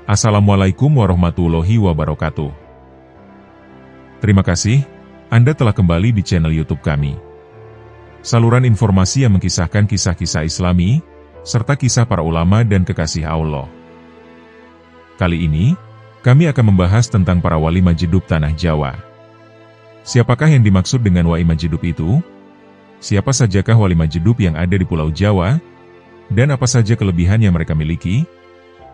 Assalamualaikum warahmatullahi wabarakatuh. Terima kasih, Anda telah kembali di channel YouTube kami. Saluran informasi yang mengkisahkan kisah-kisah Islami, serta kisah para ulama dan kekasih Allah. Kali ini, kami akan membahas tentang para wali Majidub Tanah Jawa. Siapakah yang dimaksud dengan wali Majidub itu? Siapa sajakah wali Majidub yang ada di Pulau Jawa? Dan apa saja kelebihan yang mereka miliki?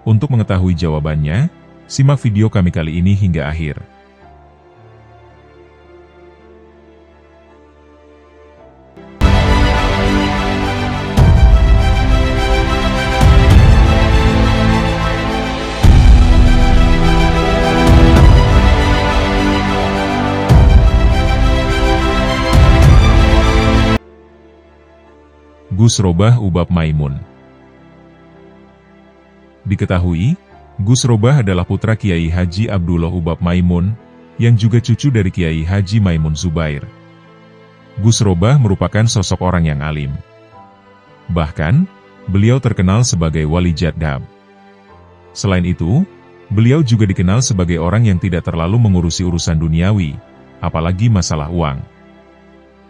Untuk mengetahui jawabannya, simak video kami kali ini hingga akhir. Gus Robah Ubab Maimun. Diketahui, Gus Robah adalah putra Kiai Haji Abdullah Ubab Maimun, yang juga cucu dari Kiai Haji Maimun Zubair. Gus Robah merupakan sosok orang yang alim. Bahkan, beliau terkenal sebagai wali jadab. Selain itu, beliau juga dikenal sebagai orang yang tidak terlalu mengurusi urusan duniawi, apalagi masalah uang.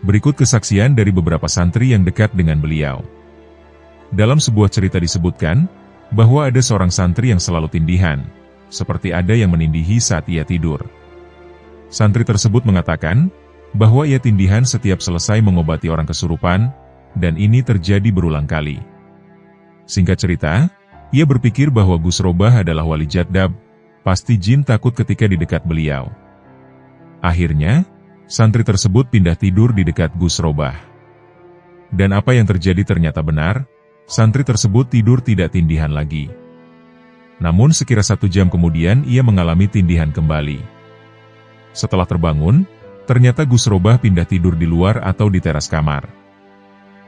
Berikut kesaksian dari beberapa santri yang dekat dengan beliau. Dalam sebuah cerita disebutkan, bahwa ada seorang santri yang selalu tindihan, seperti ada yang menindihi saat ia tidur. Santri tersebut mengatakan, bahwa ia tindihan setiap selesai mengobati orang kesurupan, dan ini terjadi berulang kali. Singkat cerita, ia berpikir bahwa Gus Robah adalah wali jadab, pasti jin takut ketika di dekat beliau. Akhirnya, santri tersebut pindah tidur di dekat Gus Robah. Dan apa yang terjadi ternyata benar, santri tersebut tidur tidak tindihan lagi. Namun sekira 1 jam kemudian ia mengalami tindihan kembali. Setelah terbangun, ternyata Gus Robah pindah tidur di luar atau di teras kamar.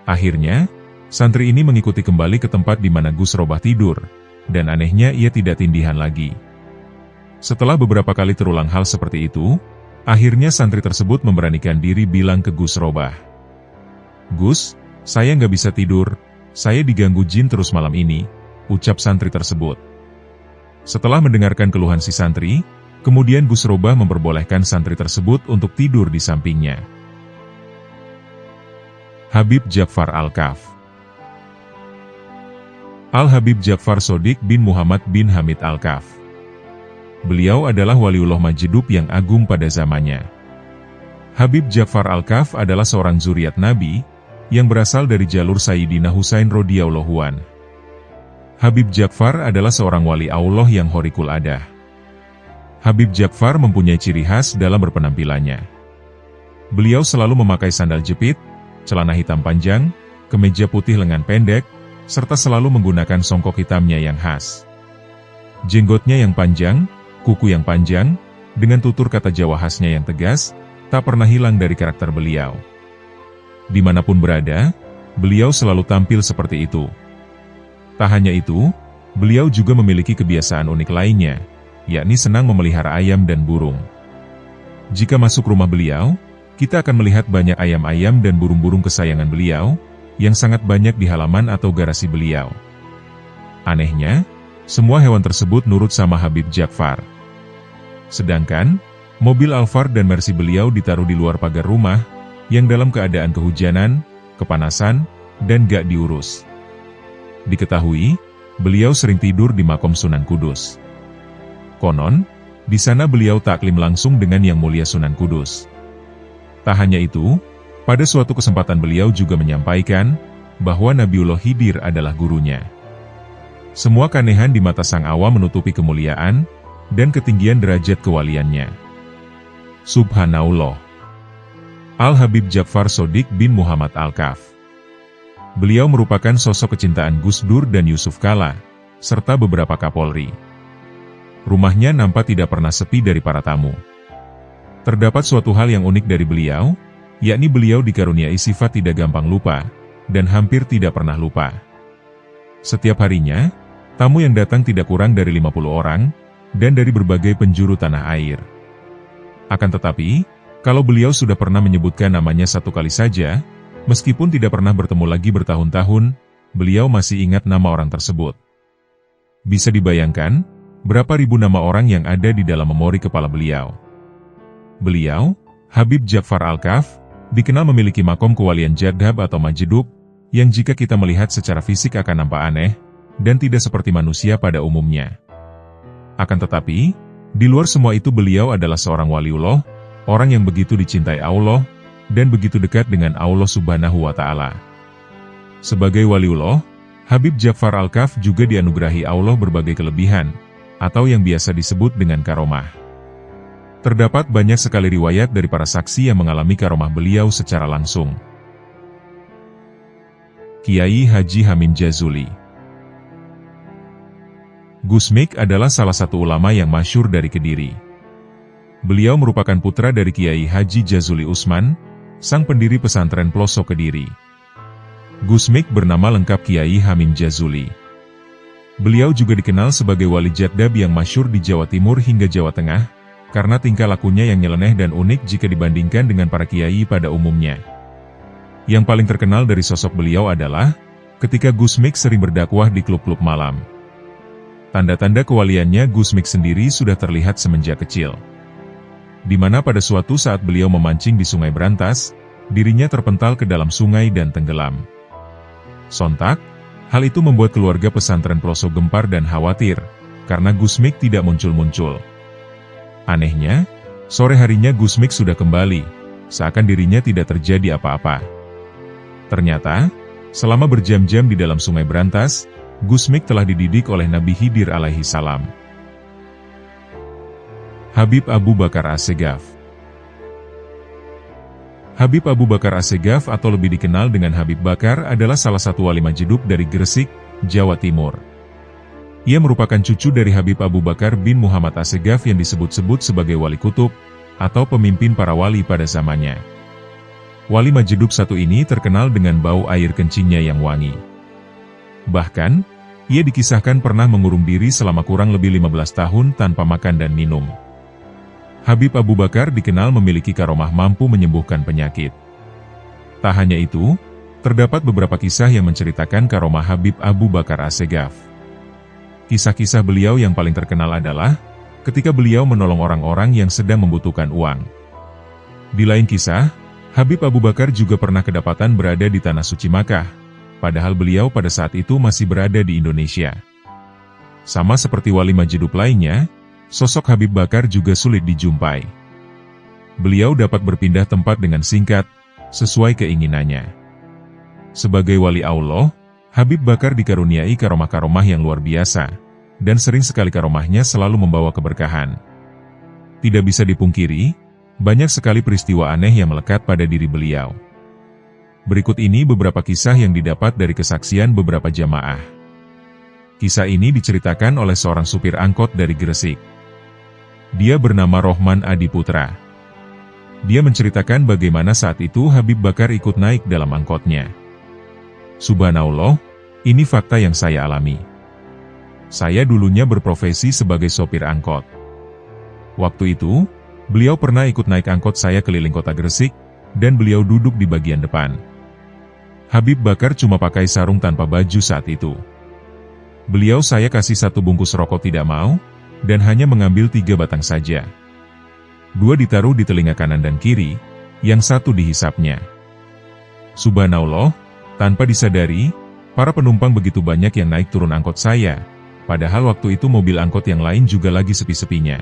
Akhirnya, santri ini mengikuti kembali ke tempat di mana Gus Robah tidur, dan anehnya ia tidak tindihan lagi. Setelah beberapa kali terulang hal seperti itu, akhirnya santri tersebut memberanikan diri bilang ke Gus Robah, "Gus, saya nggak bisa tidur, saya diganggu jin terus malam ini," ucap santri tersebut. Setelah mendengarkan keluhan si santri, kemudian Gus Robah memperbolehkan santri tersebut untuk tidur di sampingnya. Habib Ja'far Al-Kaf. Al-Habib Ja'far Shodiq bin Muhammad bin Hamid Al-Kaf. Beliau adalah waliullah Majidub yang agung pada zamannya. Habib Ja'far Al-Kaf adalah seorang zuriat Nabi, yang berasal dari jalur Sayyidina Husain radhiyallahu anhu. Habib Ja'far adalah seorang wali Allah yang horikul adah. Habib Ja'far mempunyai ciri khas dalam berpenampilannya. Beliau selalu memakai sandal jepit, celana hitam panjang, kemeja putih lengan pendek, serta selalu menggunakan songkok hitamnya yang khas. Jenggotnya yang panjang, kuku yang panjang, dengan tutur kata Jawa khasnya yang tegas, tak pernah hilang dari karakter beliau. Dimanapun berada, beliau selalu tampil seperti itu. Tak hanya itu, beliau juga memiliki kebiasaan unik lainnya, yakni senang memelihara ayam dan burung. Jika masuk rumah beliau, kita akan melihat banyak ayam-ayam dan burung-burung kesayangan beliau, yang sangat banyak di halaman atau garasi beliau. Anehnya, semua hewan tersebut nurut sama Habib Ja'far. Sedangkan, mobil Alphard dan Mercy beliau ditaruh di luar pagar rumah, yang dalam keadaan kehujanan, kepanasan, dan gak diurus. Diketahui, beliau sering tidur di makom Sunan Kudus. Konon, di sana beliau taklim langsung dengan Yang Mulia Sunan Kudus. Tak hanya itu, pada suatu kesempatan beliau juga menyampaikan, bahwa Nabiullah Khidir adalah gurunya. Semua keanehan di mata sang awam menutupi kemuliaan, dan ketinggian derajat kewaliannya. Subhanallah. Al-Habib Ja'far Shodiq bin Muhammad Al-Kaf. Beliau merupakan sosok kecintaan Gus Dur dan Yusuf Kala, serta beberapa Kapolri. Rumahnya nampak tidak pernah sepi dari para tamu. Terdapat suatu hal yang unik dari beliau, yakni beliau dikaruniai sifat tidak gampang lupa, dan hampir tidak pernah lupa. Setiap harinya, tamu yang datang tidak kurang dari 50 orang, dan dari berbagai penjuru tanah air. Akan tetapi, kalau beliau sudah pernah menyebutkan namanya 1 kali saja, meskipun tidak pernah bertemu lagi bertahun-tahun, beliau masih ingat nama orang tersebut. Bisa dibayangkan, berapa ribu nama orang yang ada di dalam memori kepala beliau. Beliau, Habib Ja'far Al-Kaf, dikenal memiliki makom kewalian jadhab atau majdub, yang jika kita melihat secara fisik akan nampak aneh, dan tidak seperti manusia pada umumnya. Akan tetapi, di luar semua itu beliau adalah seorang waliullah, orang yang begitu dicintai Allah, dan begitu dekat dengan Allah Subhanahu wa Ta'ala. Sebagai waliullah, Habib Ja'far Al-Kaf juga dianugerahi Allah berbagai kelebihan, atau yang biasa disebut dengan karomah. Terdapat banyak sekali riwayat dari para saksi yang mengalami karomah beliau secara langsung. Kiai Haji Hamim Jazuli. Gus Mik adalah salah satu ulama yang masyhur dari Kediri. Beliau merupakan putra dari Kiai Haji Jazuli Usman, sang pendiri pesantren Pelosok Kediri. Gus Mik bernama lengkap Kiai Hamim Jazuli. Beliau juga dikenal sebagai wali jadhab yang masyhur di Jawa Timur hingga Jawa Tengah, karena tingkah lakunya yang nyeleneh dan unik jika dibandingkan dengan para kiai pada umumnya. Yang paling terkenal dari sosok beliau adalah, ketika Gus Mik sering berdakwah di klub-klub malam. Tanda-tanda kewaliannya Gus Mik sendiri sudah terlihat semenjak kecil. Di mana pada suatu saat beliau memancing di Sungai Brantas, dirinya terpental ke dalam sungai dan tenggelam. Sontak, hal itu membuat keluarga pesantren Pelosok gempar dan khawatir, karena Gus Mik tidak muncul-muncul. Anehnya, sore harinya Gus Mik sudah kembali, seakan dirinya tidak terjadi apa-apa. Ternyata, selama berjam-jam di dalam Sungai Brantas, Gus Mik telah dididik oleh Nabi Khidir alaihi salam. Habib Abu Bakar As-Segaf. Habib Abu Bakar As-Segaf atau lebih dikenal dengan Habib Bakar adalah salah satu wali majdub dari Gresik, Jawa Timur. Ia merupakan cucu dari Habib Abu Bakar bin Muhammad As-Segaf yang disebut-sebut sebagai wali kutub, atau pemimpin para wali pada zamannya. Wali majdub satu ini terkenal dengan bau air kencingnya yang wangi. Bahkan, ia dikisahkan pernah mengurung diri selama kurang lebih 15 tahun tanpa makan dan minum. Habib Abu Bakar dikenal memiliki karomah mampu menyembuhkan penyakit. Tak hanya itu, terdapat beberapa kisah yang menceritakan karomah Habib Abu Bakar As-Segaf. Kisah-kisah beliau yang paling terkenal adalah, ketika beliau menolong orang-orang yang sedang membutuhkan uang. Di lain kisah, Habib Abu Bakar juga pernah kedapatan berada di Tanah Suci Makkah, padahal beliau pada saat itu masih berada di Indonesia. Sama seperti wali majdub lainnya, sosok Habib Bakar juga sulit dijumpai. Beliau dapat berpindah tempat dengan singkat, sesuai keinginannya. Sebagai wali Allah, Habib Bakar dikaruniai karomah-karomah yang luar biasa, dan sering sekali karomahnya selalu membawa keberkahan. Tidak bisa dipungkiri, banyak sekali peristiwa aneh yang melekat pada diri beliau. Berikut ini beberapa kisah yang didapat dari kesaksian beberapa jamaah. Kisah ini diceritakan oleh seorang supir angkot dari Gresik. Dia bernama Rohman Adi Putra. Dia menceritakan bagaimana saat itu Habib Bakar ikut naik dalam angkotnya. Subhanallah, ini fakta yang saya alami. Saya dulunya berprofesi sebagai sopir angkot. Waktu itu, beliau pernah ikut naik angkot saya keliling kota Gresik, dan beliau duduk di bagian depan. Habib Bakar cuma pakai sarung tanpa baju saat itu. Beliau saya kasih 1 bungkus rokok tidak mau, dan hanya mengambil 3 batang saja. 2 ditaruh di telinga kanan dan kiri, yang 1 dihisapnya. Subhanallah, tanpa disadari, para penumpang begitu banyak yang naik turun angkot saya, padahal waktu itu mobil angkot yang lain juga lagi sepi-sepinya.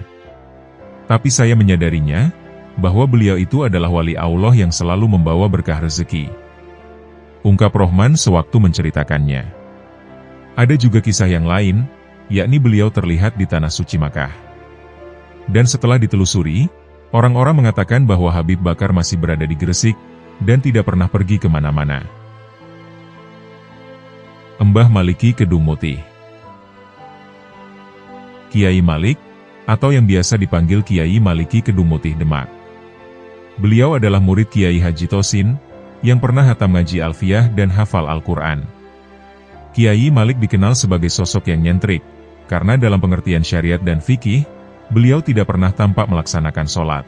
Tapi saya menyadarinya, bahwa beliau itu adalah wali Allah yang selalu membawa berkah rezeki. Ungkap Rohman sewaktu menceritakannya. Ada juga kisah yang lain, yakni beliau terlihat di Tanah Suci Makkah. Dan setelah ditelusuri, orang-orang mengatakan bahwa Habib Bakar masih berada di Gresik, dan tidak pernah pergi kemana-mana. Mbah Maliki Kedung Mutih. Kiai Malik, atau yang biasa dipanggil Kiai Maliki Kedung Mutih Demak. Beliau adalah murid Kiai Haji Tosin, yang pernah hatam ngaji Alfiyah dan hafal Al-Quran. Kiai Malik dikenal sebagai sosok yang nyentrik, karena dalam pengertian syariat dan fikih, beliau tidak pernah tampak melaksanakan sholat.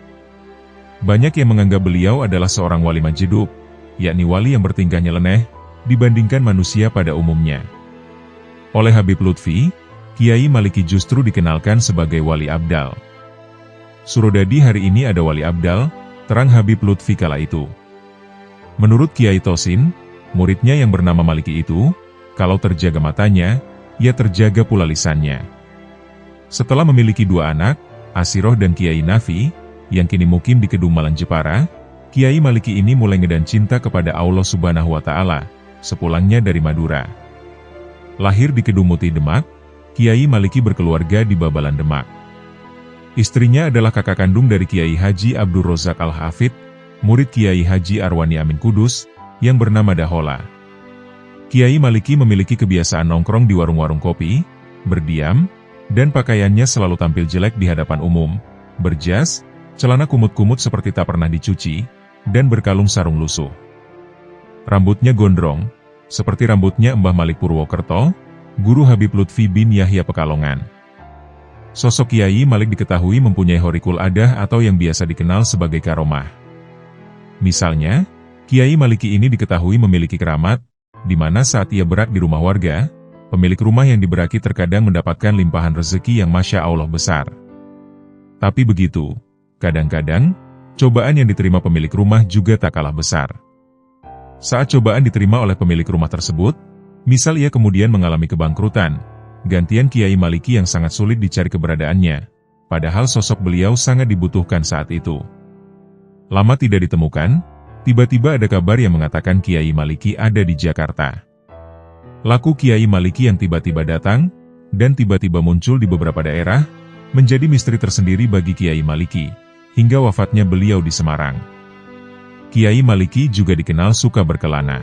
Banyak yang menganggap beliau adalah seorang wali majdub, yakni wali yang bertingkah nyeleneh, dibandingkan manusia pada umumnya. Oleh Habib Lutfi, Kiai Maliki justru dikenalkan sebagai Wali Abdal. Surodadi hari ini ada Wali Abdal, terang Habib Lutfi kala itu. Menurut Kiai Tosin, muridnya yang bernama Maliki itu, kalau terjaga matanya, ia terjaga pula lisannya. Setelah memiliki dua anak, Asiroh dan Kiai Nafi, yang kini mukim di Kedung Malang Jepara, Kiai Maliki ini mulai ngedan cinta kepada Allah Subhanahu wa Ta'ala, sepulangnya dari Madura. Lahir di Kedung Muti Demak, Kiai Maliki berkeluarga di Babalan Demak. Istrinya adalah kakak kandung dari Kiai Haji Abdul Rozak Al-Hafid, murid Kiai Haji Arwani Amin Kudus, yang bernama Dahola. Kiai Maliki memiliki kebiasaan nongkrong di warung-warung kopi, berdiam, dan pakaiannya selalu tampil jelek di hadapan umum, berjas, celana kumut-kumut seperti tak pernah dicuci, dan berkalung sarung lusuh. Rambutnya gondrong, seperti rambutnya Mbah Malik Purwokerto, Guru Habib Lutfi bin Yahya Pekalongan. Sosok Kiai Malik diketahui mempunyai horikul adah atau yang biasa dikenal sebagai karomah. Misalnya, Kiai Maliki ini diketahui memiliki keramat, di mana saat ia berak di rumah warga, pemilik rumah yang diberaki terkadang mendapatkan limpahan rezeki yang Masya Allah besar. Tapi begitu, kadang-kadang, cobaan yang diterima pemilik rumah juga tak kalah besar. Saat cobaan diterima oleh pemilik rumah tersebut, misal ia kemudian mengalami kebangkrutan, gantian Kiai Maliki yang sangat sulit dicari keberadaannya, padahal sosok beliau sangat dibutuhkan saat itu. Lama tidak ditemukan, tiba-tiba ada kabar yang mengatakan Kiai Maliki ada di Jakarta. Laku Kiai Maliki yang tiba-tiba datang, dan tiba-tiba muncul di beberapa daerah, menjadi misteri tersendiri bagi Kiai Maliki, hingga wafatnya beliau di Semarang. Kiai Maliki juga dikenal suka berkelana.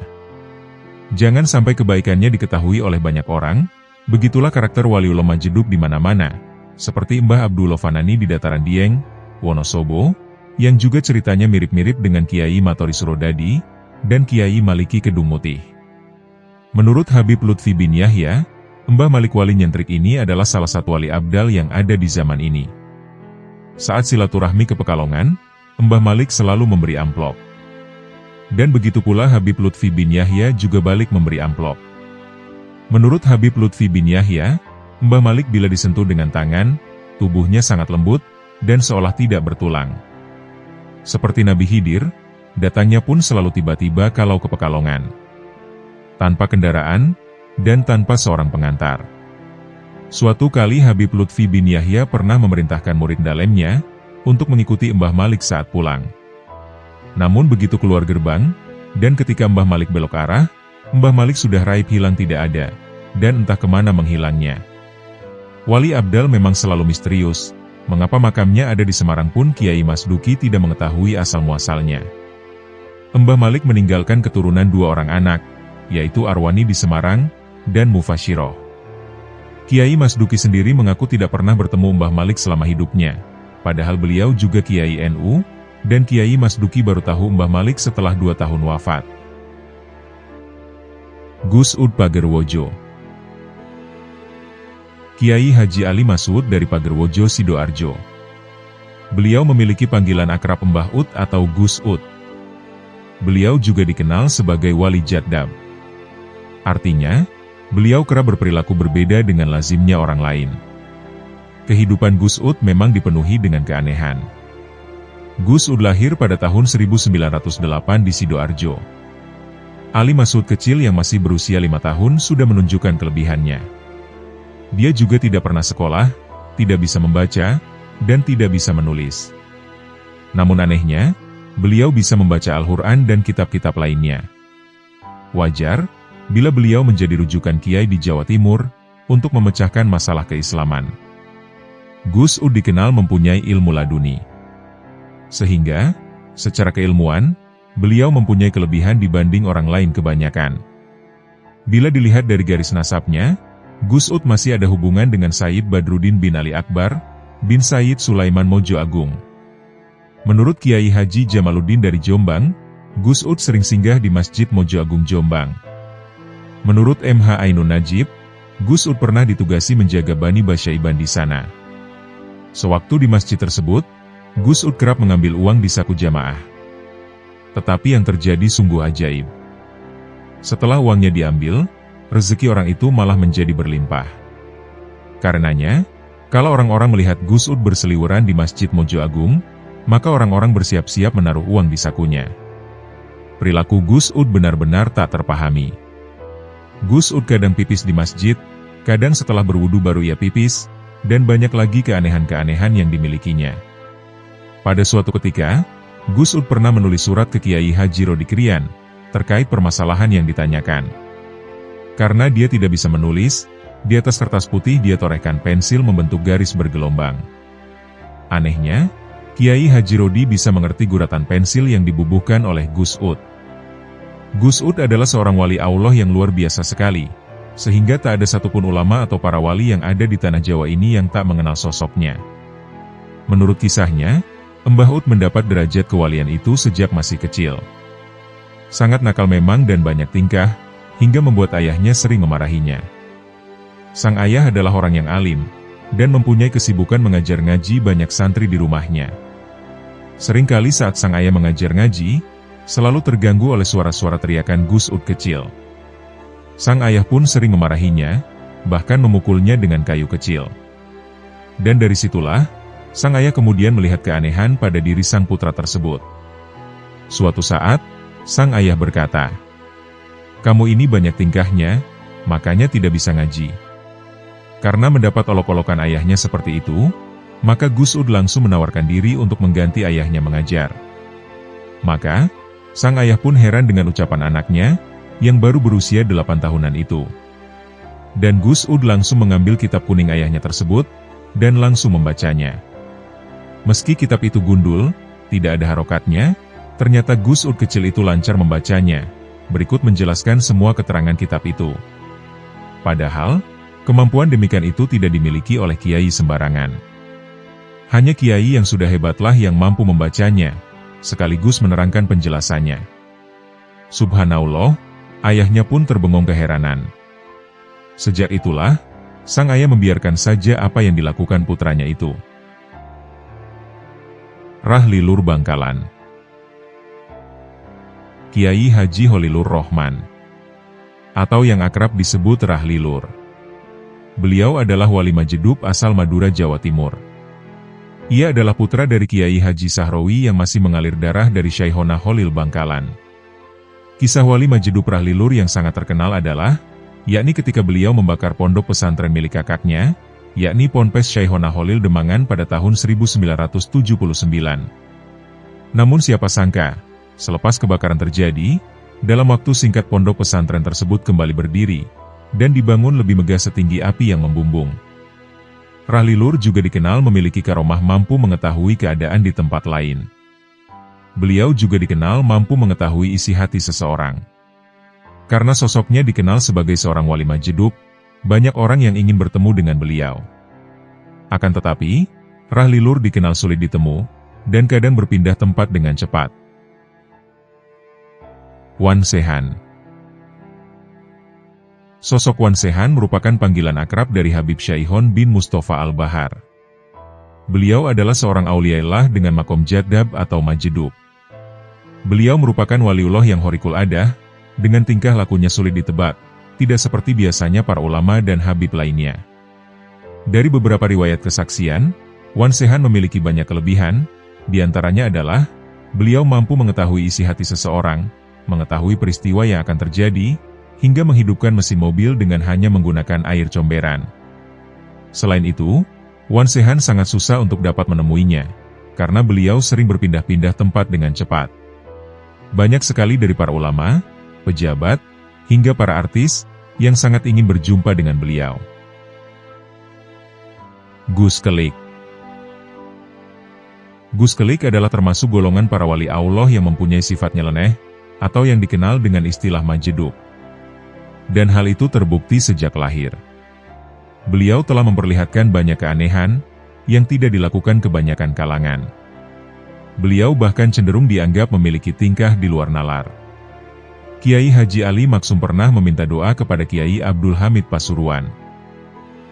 Jangan sampai kebaikannya diketahui oleh banyak orang, begitulah karakter Waliullah Majeduk di mana-mana, seperti Mbah Abdullah Fanani di Dataran Dieng, Wonosobo, yang juga ceritanya mirip-mirip dengan Kiai Matori Surodadi, dan Kiai Maliki Kedung Mutih. Menurut Habib Lutfi bin Yahya, Mbah Malik Wali Nyentrik ini adalah salah satu wali abdal yang ada di zaman ini. Saat silaturahmi ke Pekalongan, Mbah Malik selalu memberi amplop. Dan begitu pula Habib Lutfi bin Yahya juga balik memberi amplop. Menurut Habib Lutfi bin Yahya, Mbah Malik bila disentuh dengan tangan, tubuhnya sangat lembut, dan seolah tidak bertulang. Seperti Nabi Khidir, datangnya pun selalu tiba-tiba kalau ke Pekalongan. Tanpa kendaraan, dan tanpa seorang pengantar. Suatu kali Habib Lutfi bin Yahya pernah memerintahkan murid dalemnya, untuk mengikuti Mbah Malik saat pulang. Namun begitu keluar gerbang, dan ketika Mbah Malik belok arah, Mbah Malik sudah raib hilang tidak ada, dan entah kemana menghilangnya. Wali Abdal memang selalu misterius, mengapa makamnya ada di Semarang pun Kiai Masduki tidak mengetahui asal-muasalnya. Mbah Malik meninggalkan keturunan dua orang anak, yaitu Arwani di Semarang, dan Mufashiroh. Kiai Masduki sendiri mengaku tidak pernah bertemu Mbah Malik selama hidupnya, padahal beliau juga Kiai NU, dan Kiai Masduki baru tahu Mbah Malik setelah 2 tahun wafat. Gus Ud Pagerwojo. Kiai Haji Ali Masud dari Pagerwojo Sidoarjo. Beliau memiliki panggilan akrab Mbah Ud atau Gus Ud. Beliau juga dikenal sebagai Wali Jadab. Artinya, beliau kerap berperilaku berbeda dengan lazimnya orang lain. Kehidupan Gus Ud memang dipenuhi dengan keanehan. Gus Ud lahir pada tahun 1908 di Sidoarjo. Ali Masud kecil yang masih berusia 5 tahun sudah menunjukkan kelebihannya. Dia juga tidak pernah sekolah, tidak bisa membaca, dan tidak bisa menulis. Namun anehnya, beliau bisa membaca Al-Quran dan kitab-kitab lainnya. Wajar, bila beliau menjadi rujukan kiai di Jawa Timur, untuk memecahkan masalah keislaman. Gus Ud dikenal mempunyai ilmu laduni. Sehingga, secara keilmuan, beliau mempunyai kelebihan dibanding orang lain kebanyakan. Bila dilihat dari garis nasabnya, Gus Ud masih ada hubungan dengan Sayyid Badruddin bin Ali Akbar, bin Sayyid Sulaiman Mojo Agung. Menurut Kiai Haji Jamaluddin dari Jombang, Gus Ud sering singgah di Masjid Mojo Agung Jombang. Menurut MH Ainun Najib, Gus Ud pernah ditugasi menjaga Bani Basyaiban di sana. Sewaktu di masjid tersebut, Gus Ud kerap mengambil uang di saku jamaah. Tetapi yang terjadi sungguh ajaib. Setelah uangnya diambil, rezeki orang itu malah menjadi berlimpah. Karenanya, kalau orang-orang melihat Gus Ud berseliweran di Masjid Mojo Agung, maka orang-orang bersiap-siap menaruh uang di sakunya. Perilaku Gus Ud benar-benar tak terpahami. Gus Ud kadang pipis di masjid, kadang setelah berwudu baru ia pipis, dan banyak lagi keanehan-keanehan yang dimilikinya. Pada suatu ketika, Gus Ud pernah menulis surat ke Kiai Haji Rodi Krian, terkait permasalahan yang ditanyakan. Karena dia tidak bisa menulis, di atas kertas putih dia torehkan pensil membentuk garis bergelombang. Anehnya, Kiai Haji Rodi bisa mengerti guratan pensil yang dibubuhkan oleh Gus Ud. Gus Ud adalah seorang wali Allah yang luar biasa sekali, sehingga tak ada satupun ulama atau para wali yang ada di tanah Jawa ini yang tak mengenal sosoknya. Menurut kisahnya, Mbah Ud mendapat derajat kewalian itu sejak masih kecil. Sangat nakal memang dan banyak tingkah, hingga membuat ayahnya sering memarahinya. Sang ayah adalah orang yang alim, dan mempunyai kesibukan mengajar ngaji banyak santri di rumahnya. Seringkali saat sang ayah mengajar ngaji, selalu terganggu oleh suara-suara teriakan Gus Ud kecil. Sang ayah pun sering memarahinya, bahkan memukulnya dengan kayu kecil. Dan dari situlah, sang ayah kemudian melihat keanehan pada diri sang putra tersebut. Suatu saat, sang ayah berkata, "Kamu ini banyak tingkahnya, makanya tidak bisa ngaji." Karena mendapat olok-olokan ayahnya seperti itu, maka Gus Ud langsung menawarkan diri untuk mengganti ayahnya mengajar. Maka, sang ayah pun heran dengan ucapan anaknya, yang baru berusia 8 tahunan itu. Dan Gus Ud langsung mengambil kitab kuning ayahnya tersebut, dan langsung membacanya. Meski kitab itu gundul, tidak ada harokatnya, ternyata Gus Ud kecil itu lancar membacanya. Berikut menjelaskan semua keterangan kitab itu. Padahal, kemampuan demikian itu tidak dimiliki oleh kiai sembarangan. Hanya kiai yang sudah hebatlah yang mampu membacanya, sekaligus menerangkan penjelasannya. Subhanallah, ayahnya pun terbengong keheranan. Sejak itulah, sang ayah membiarkan saja apa yang dilakukan putranya itu. Rahlilur Bangkalan. Kiai Haji Holilur Rohman, atau yang akrab disebut Rahlilur. Beliau adalah wali Majedub asal Madura, Jawa Timur. Ia adalah putra dari Kiai Haji Sahrawi yang masih mengalir darah dari Syekhona Holil Bangkalan. Kisah wali Majedub Rahlilur yang sangat terkenal adalah, yakni ketika beliau membakar pondok pesantren milik kakaknya, yakni Ponpes Syekhona Holil Demangan pada tahun 1979. Namun siapa sangka, selepas kebakaran terjadi, dalam waktu singkat pondok pesantren tersebut kembali berdiri, dan dibangun lebih megah setinggi api yang membumbung. Rahlilur juga dikenal memiliki karomah mampu mengetahui keadaan di tempat lain. Beliau juga dikenal mampu mengetahui isi hati seseorang. Karena sosoknya dikenal sebagai seorang wali Majedub, banyak orang yang ingin bertemu dengan beliau. Akan tetapi, Rahlilur dikenal sulit ditemu, dan kadang berpindah tempat dengan cepat. Wan Sehan. Sosok Wan Sehan merupakan panggilan akrab dari Habib Syaihon bin Mustafa Al-Bahar. Beliau adalah seorang auliaillah dengan makom jadab atau Majedub. Beliau merupakan waliullah yang horikul adah, dengan tingkah lakunya sulit ditebak, tidak seperti biasanya para ulama dan habib lainnya. Dari beberapa riwayat kesaksian, Wan Sehan memiliki banyak kelebihan, diantaranya adalah, beliau mampu mengetahui isi hati seseorang, mengetahui peristiwa yang akan terjadi, hingga menghidupkan mesin mobil dengan hanya menggunakan air comberan. Selain itu, Wan Sehan sangat susah untuk dapat menemuinya, karena beliau sering berpindah-pindah tempat dengan cepat. Banyak sekali dari para ulama, pejabat, hingga para artis, yang sangat ingin berjumpa dengan beliau. Gus Kelik. Gus Kelik adalah termasuk golongan para wali Allah yang mempunyai sifat nyeleneh, atau yang dikenal dengan istilah Majedub. Dan hal itu terbukti sejak lahir. Beliau telah memperlihatkan banyak keanehan, yang tidak dilakukan kebanyakan kalangan. Beliau bahkan cenderung dianggap memiliki tingkah di luar nalar. Kiai Haji Ali Maksum pernah meminta doa kepada Kiai Abdul Hamid Pasuruan.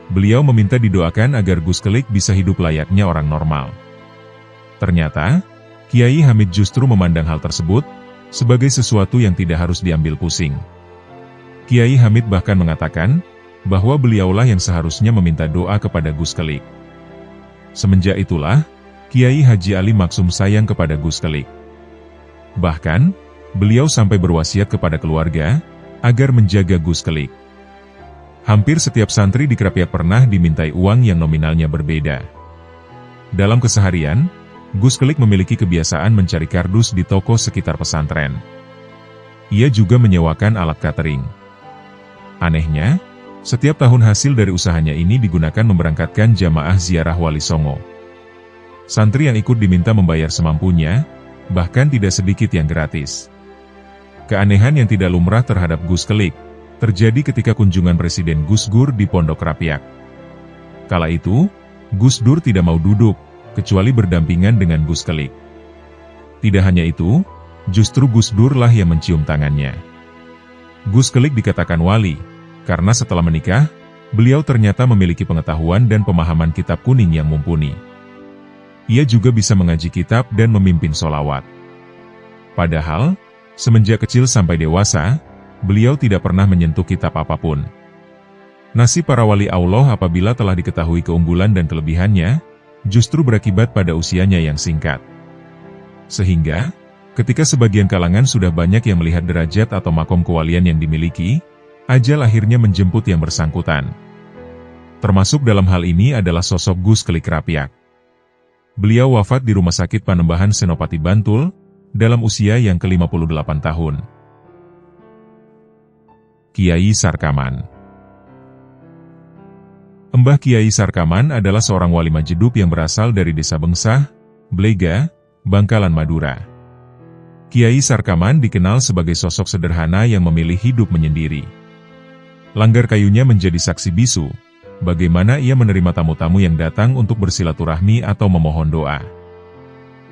Beliau meminta didoakan agar Gus Kelik bisa hidup layaknya orang normal. Ternyata, Kiai Hamid justru memandang hal tersebut sebagai sesuatu yang tidak harus diambil pusing. Kiai Hamid bahkan mengatakan, bahwa beliaulah yang seharusnya meminta doa kepada Gus Kelik. Semenjak itulah, Kiai Haji Ali maksum sayang kepada Gus Kelik. Bahkan, beliau sampai berwasiat kepada keluarga, agar menjaga Gus Kelik. Hampir setiap santri di Krapiak pernah dimintai uang yang nominalnya berbeda. Dalam keseharian, Gus Kelik memiliki kebiasaan mencari kardus di toko sekitar pesantren. Ia juga menyewakan alat catering. Anehnya, setiap tahun hasil dari usahanya ini digunakan memberangkatkan jamaah ziarah Wali Songo. Santri yang ikut diminta membayar semampunya, bahkan tidak sedikit yang gratis. Keanehan yang tidak lumrah terhadap Gus Kelik terjadi ketika kunjungan Presiden Gus Dur di Pondok Krapiak. Kala itu, Gus Dur tidak mau duduk, kecuali berdampingan dengan Gus Kelik. Tidak hanya itu, justru Gus Dur lah yang mencium tangannya. Gus Kelik dikatakan wali, karena setelah menikah, beliau ternyata memiliki pengetahuan dan pemahaman kitab kuning yang mumpuni. Ia juga bisa mengaji kitab dan memimpin sholawat. Padahal, semenjak kecil sampai dewasa, beliau tidak pernah menyentuh kitab apapun. Nasib para wali Allah apabila telah diketahui keunggulan dan kelebihannya, justru berakibat pada usianya yang singkat. Sehingga, ketika sebagian kalangan sudah banyak yang melihat derajat atau makom kewalian yang dimiliki, ajal akhirnya menjemput yang bersangkutan. Termasuk dalam hal ini adalah sosok Gus Kelik Krapiak. Beliau wafat di Rumah Sakit Panembahan Senopati Bantul, dalam usia yang ke-58 tahun. Kiai Sarkaman. Mbah Kiai Sarkaman adalah seorang wali Majedup yang berasal dari Desa Bengsah, Blega, Bangkalan, Madura. Kiai Sarkaman dikenal sebagai sosok sederhana yang memilih hidup menyendiri. Langgar kayunya menjadi saksi bisu, bagaimana ia menerima tamu-tamu yang datang untuk bersilaturahmi atau memohon doa.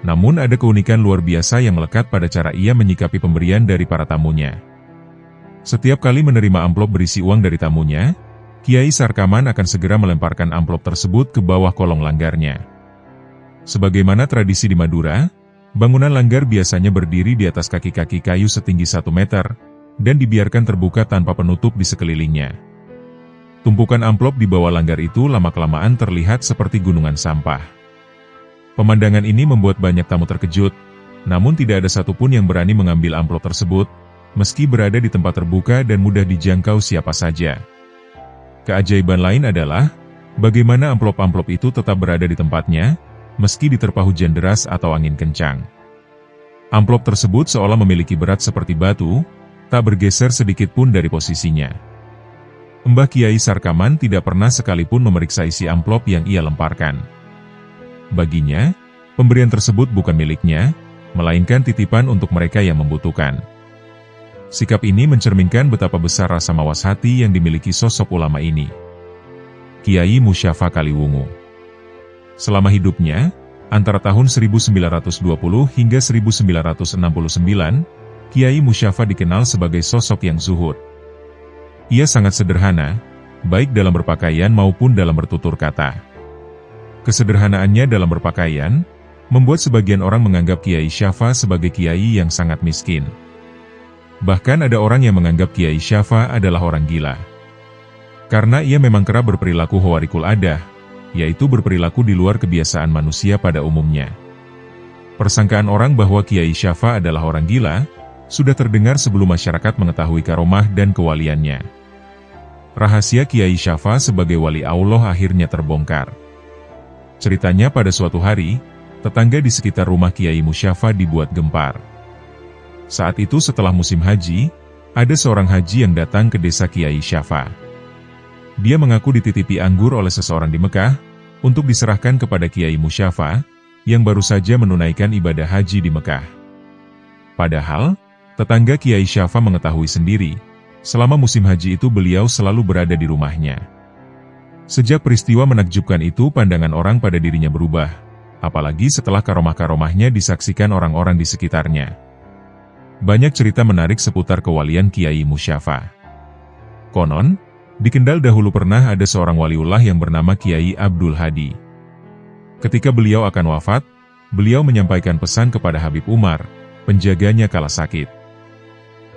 Namun ada keunikan luar biasa yang melekat pada cara ia menyikapi pemberian dari para tamunya. Setiap kali menerima amplop berisi uang dari tamunya, Kiai Sarkaman akan segera melemparkan amplop tersebut ke bawah kolong langgarnya. Sebagaimana tradisi di Madura, bangunan langgar biasanya berdiri di atas kaki-kaki kayu setinggi 1 meter, dan dibiarkan terbuka tanpa penutup di sekelilingnya. Tumpukan amplop di bawah langgar itu lama-kelamaan terlihat seperti gunungan sampah. Pemandangan ini membuat banyak tamu terkejut, namun tidak ada satupun yang berani mengambil amplop tersebut, meski berada di tempat terbuka dan mudah dijangkau siapa saja. Keajaiban lain adalah, bagaimana amplop-amplop itu tetap berada di tempatnya, meski diterpa hujan deras atau angin kencang. Amplop tersebut seolah memiliki berat seperti batu, tak bergeser sedikit pun dari posisinya. Mbah Kiai Sarkaman tidak pernah sekalipun memeriksa isi amplop yang ia lemparkan. Baginya, pemberian tersebut bukan miliknya, melainkan titipan untuk mereka yang membutuhkan. Sikap ini mencerminkan betapa besar rasa mawas hati yang dimiliki sosok ulama ini. Kiai Musyafa Kaliwungu. Selama hidupnya, antara tahun 1920 hingga 1969, Kiai Musyafa dikenal sebagai sosok yang zuhud. Ia sangat sederhana, baik dalam berpakaian maupun dalam bertutur kata. Kesederhanaannya dalam berpakaian, membuat sebagian orang menganggap Kiai Syafa sebagai kiai yang sangat miskin. Bahkan ada orang yang menganggap Kiai Syafa adalah orang gila. Karena ia memang kerap berperilaku hawarikul adah, yaitu berperilaku di luar kebiasaan manusia pada umumnya. Persangkaan orang bahwa Kiai Syafa adalah orang gila, sudah terdengar sebelum masyarakat mengetahui karomah dan kewaliannya. Rahasia Kiai Syafa sebagai wali Allah akhirnya terbongkar. Ceritanya pada suatu hari, tetangga di sekitar rumah Kiai Musyafa dibuat gempar. Saat itu setelah musim haji, ada seorang haji yang datang ke desa Kiai Syafa. Dia mengaku dititipi anggur oleh seseorang di Mekah, untuk diserahkan kepada Kiai Musyafa, yang baru saja menunaikan ibadah haji di Mekah. Padahal, tetangga Kiai Syafa mengetahui sendiri, selama musim haji itu beliau selalu berada di rumahnya. Sejak peristiwa menakjubkan itu pandangan orang pada dirinya berubah, apalagi setelah karomah-karomahnya disaksikan orang-orang di sekitarnya. Banyak cerita menarik seputar kewalian Kiai Musyafa. Konon, di Kendal dahulu pernah ada seorang waliullah yang bernama Kiai Abdul Hadi. Ketika beliau akan wafat, beliau menyampaikan pesan kepada Habib Umar, penjaganya kala sakit.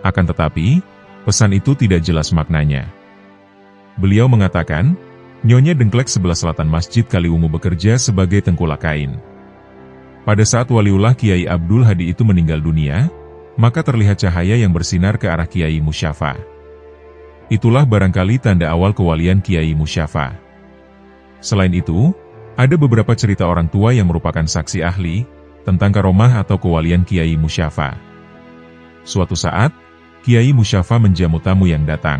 Akan tetapi, pesan itu tidak jelas maknanya. Beliau mengatakan, Nyonya Dengklek sebelah selatan Masjid Kaliwungu bekerja sebagai tengkulak kain. Pada saat Waliullah Kiai Abdul Hadi itu meninggal dunia, maka terlihat cahaya yang bersinar ke arah Kiai Musyafa. Itulah barangkali tanda awal kewalian Kiai Musyafa. Selain itu, ada beberapa cerita orang tua yang merupakan saksi ahli tentang karomah atau kewalian Kiai Musyafa. Suatu saat, Kiai Musyafa menjamu tamu yang datang.